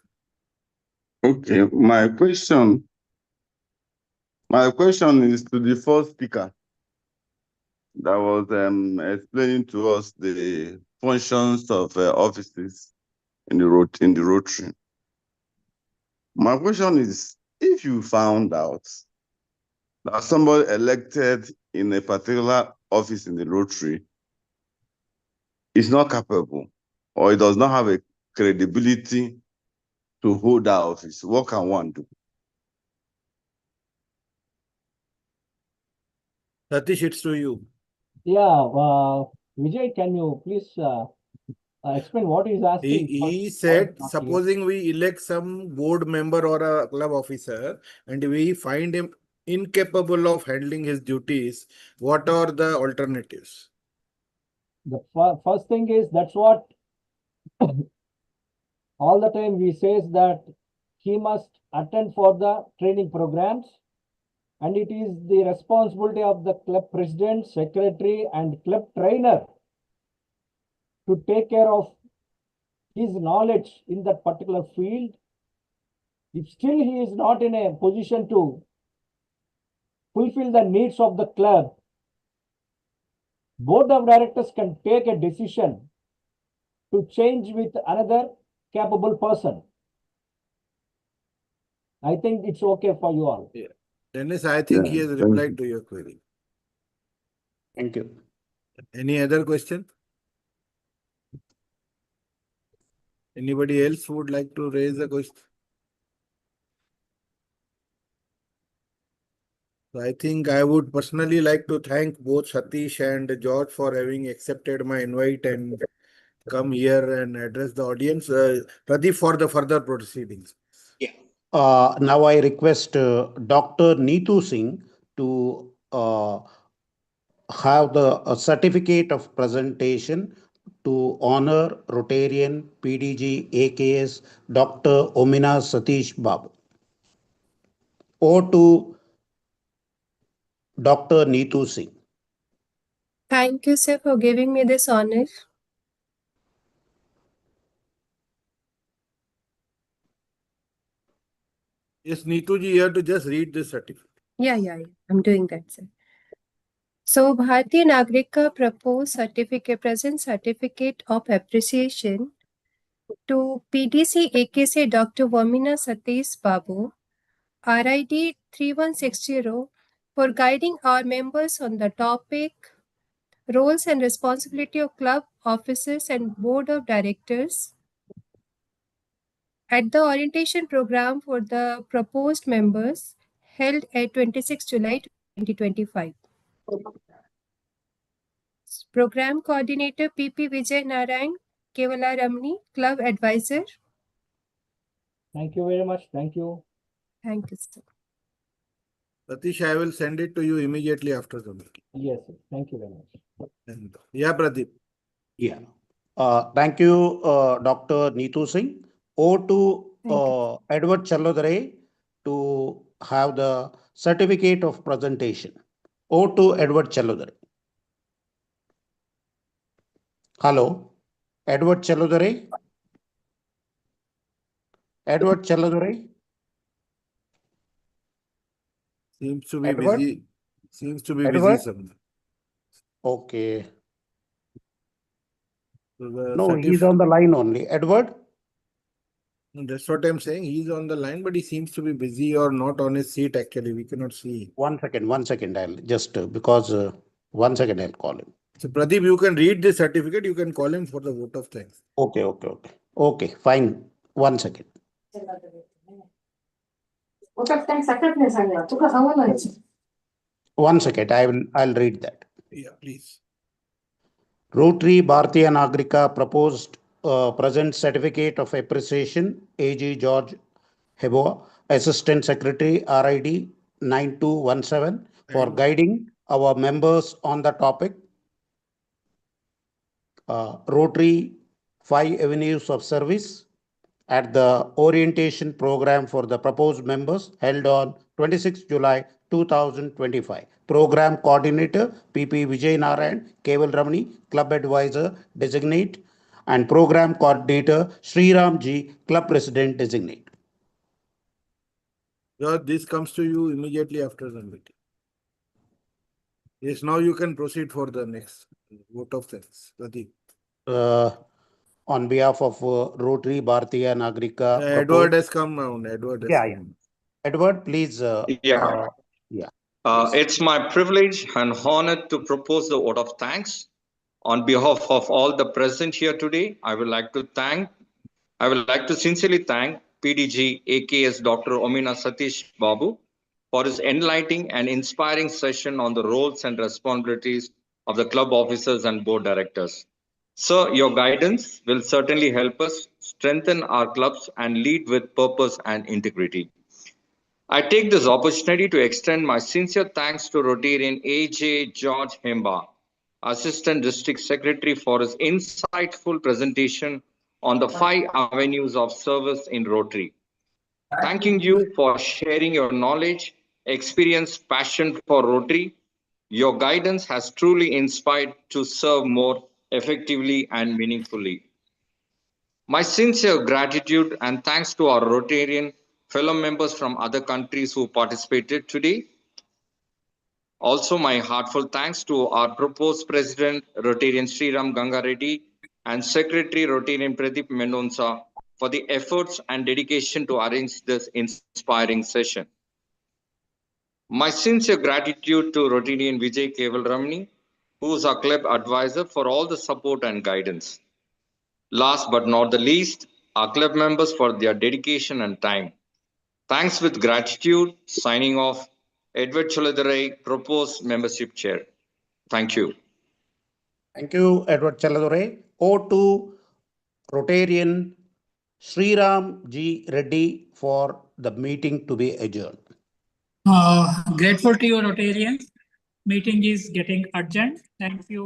Okay, my question is to the first speaker that was explaining to us the functions of offices in the Rotary. My question is, if you found out that somebody elected in a particular office in the Rotary is not capable or it does not have a credibility to hold that office, what can one do? Sathish, it's to you. Yeah, Vijay, can you please explain what he's asking? He said, supposing we elect some board member or a club officer and we find him incapable of handling his duties, what are the alternatives? The first thing is, that's what all the time we says, that he must attend for the training programs, and it is the responsibility of the club president, secretary, and club trainer to take care of his knowledge in that particular field. If still he is not in a position to fulfill the needs of the club, board of directors can take a decision to change with another capable person. I think it's okay for you all. Yeah. Dennis, I think he has replied to your query. Thank you. Any other question? Anybody else would like to raise a question? So I think I would personally like to thank both Sathish and George for having accepted my invite and come here and address the audience. Pradeep, for the further proceedings. Yeah. Now I request Dr. Neetu Singh to have the certificate of presentation to honor Rotarian PDG AKS Dr. Vommina Sathish Babu. Or to Dr. Neetu Singh. Thank you, sir, for giving me this honor. Yes, Neetu ji, you have to just read this certificate. Yeah, I'm doing that, sir. So, Bharatiya Nagrika proposed present certificate of appreciation to PDC AKC Dr. Vommina Sathish Babu, RID 3160, for guiding our members on the topic roles and responsibility of club officers and board of directors at the orientation program for the proposed members held at 26 July 2025. Program Coordinator PP Vijay Narayan Kevala Ramani, Club Advisor. Thank you very much. Thank you. Thank you, sir. Satish, I will send it to you immediately after the meeting. Yes, sir. Thank you very much. And, yeah, Pradeep. Yeah. Thank you, Dr. Neetu Singh. Or to Edward Chalodare to have the certificate of presentation. Or to Edward Chalodare. Hello, Edward Chalodare. Edward Chalodare. Seems to be Edward? busy. Seems to be Edward? busy somewhere. Okay. So the No, he's on the line only. Edward? That's what I'm saying. He's on the line, but he seems to be busy or not on his seat actually. We cannot see. 1 second. I'll just, because 1 second, I'll call him. So Pradeep, you can read this certificate. You can call him for the vote of thanks. Okay, fine. 1 second. Vote of thanks, 1 second, I'll read that. Yeah, please. Rotary Bharatiya Nagrika proposed present certificate of appreciation, AG George Hembah, Assistant Secretary, RID 9217, for guiding our members on the topic Rotary 5 Avenues of Service at the orientation program for the proposed members held on 26 July 2025. Program Coordinator PP Vijay Narayan, Keval Ramani, Club Advisor Designate, and Program Coordinator Sriram G, Club President Designate. George, this comes to you immediately after the meeting. Yes, now you can proceed for the next vote of thanks. Pradeep. On behalf of Rotary Bharatiya Nagrika. Edward has come now. Edward has come. Edward, please. It's my privilege and honor to propose the vote of thanks. On behalf of all the present here today, I would like to sincerely thank PDG AKS Dr. Vommina Sathish Babu for his enlightening and inspiring session on the roles and responsibilities of the club officers and board directors. Sir, your guidance will certainly help us strengthen our clubs and lead with purpose and integrity. I take this opportunity to extend my sincere thanks to Rotarian A.J. George Hembah, Assistant District Secretary, for his insightful presentation on the 5 avenues of service in Rotary. Thanking you for sharing your knowledge, experience, passion for Rotary. Your guidance has truly inspired to serve more effectively and meaningfully. My sincere gratitude and thanks to our Rotarian fellow members from other countries who participated today. Also, my heartfelt thanks to our proposed President, Rotarian Sriram Ganga Reddy, and Secretary, Rotarian Pradeep Mendonca, for the efforts and dedication to arrange this inspiring session. My sincere gratitude to Rotarian Vijay Keval Ramani, who is our club advisor, for all the support and guidance. Last but not the least, our club members for their dedication and time. Thanks with gratitude. Signing off, Edward Chaladurai, proposed membership chair. Thank you. Thank you, Edward Chaladurai. To Rotarian Sriram G. Reddy for the meeting to be adjourned. Grateful to you, Rotarians. Meeting is getting urgent. Thank you.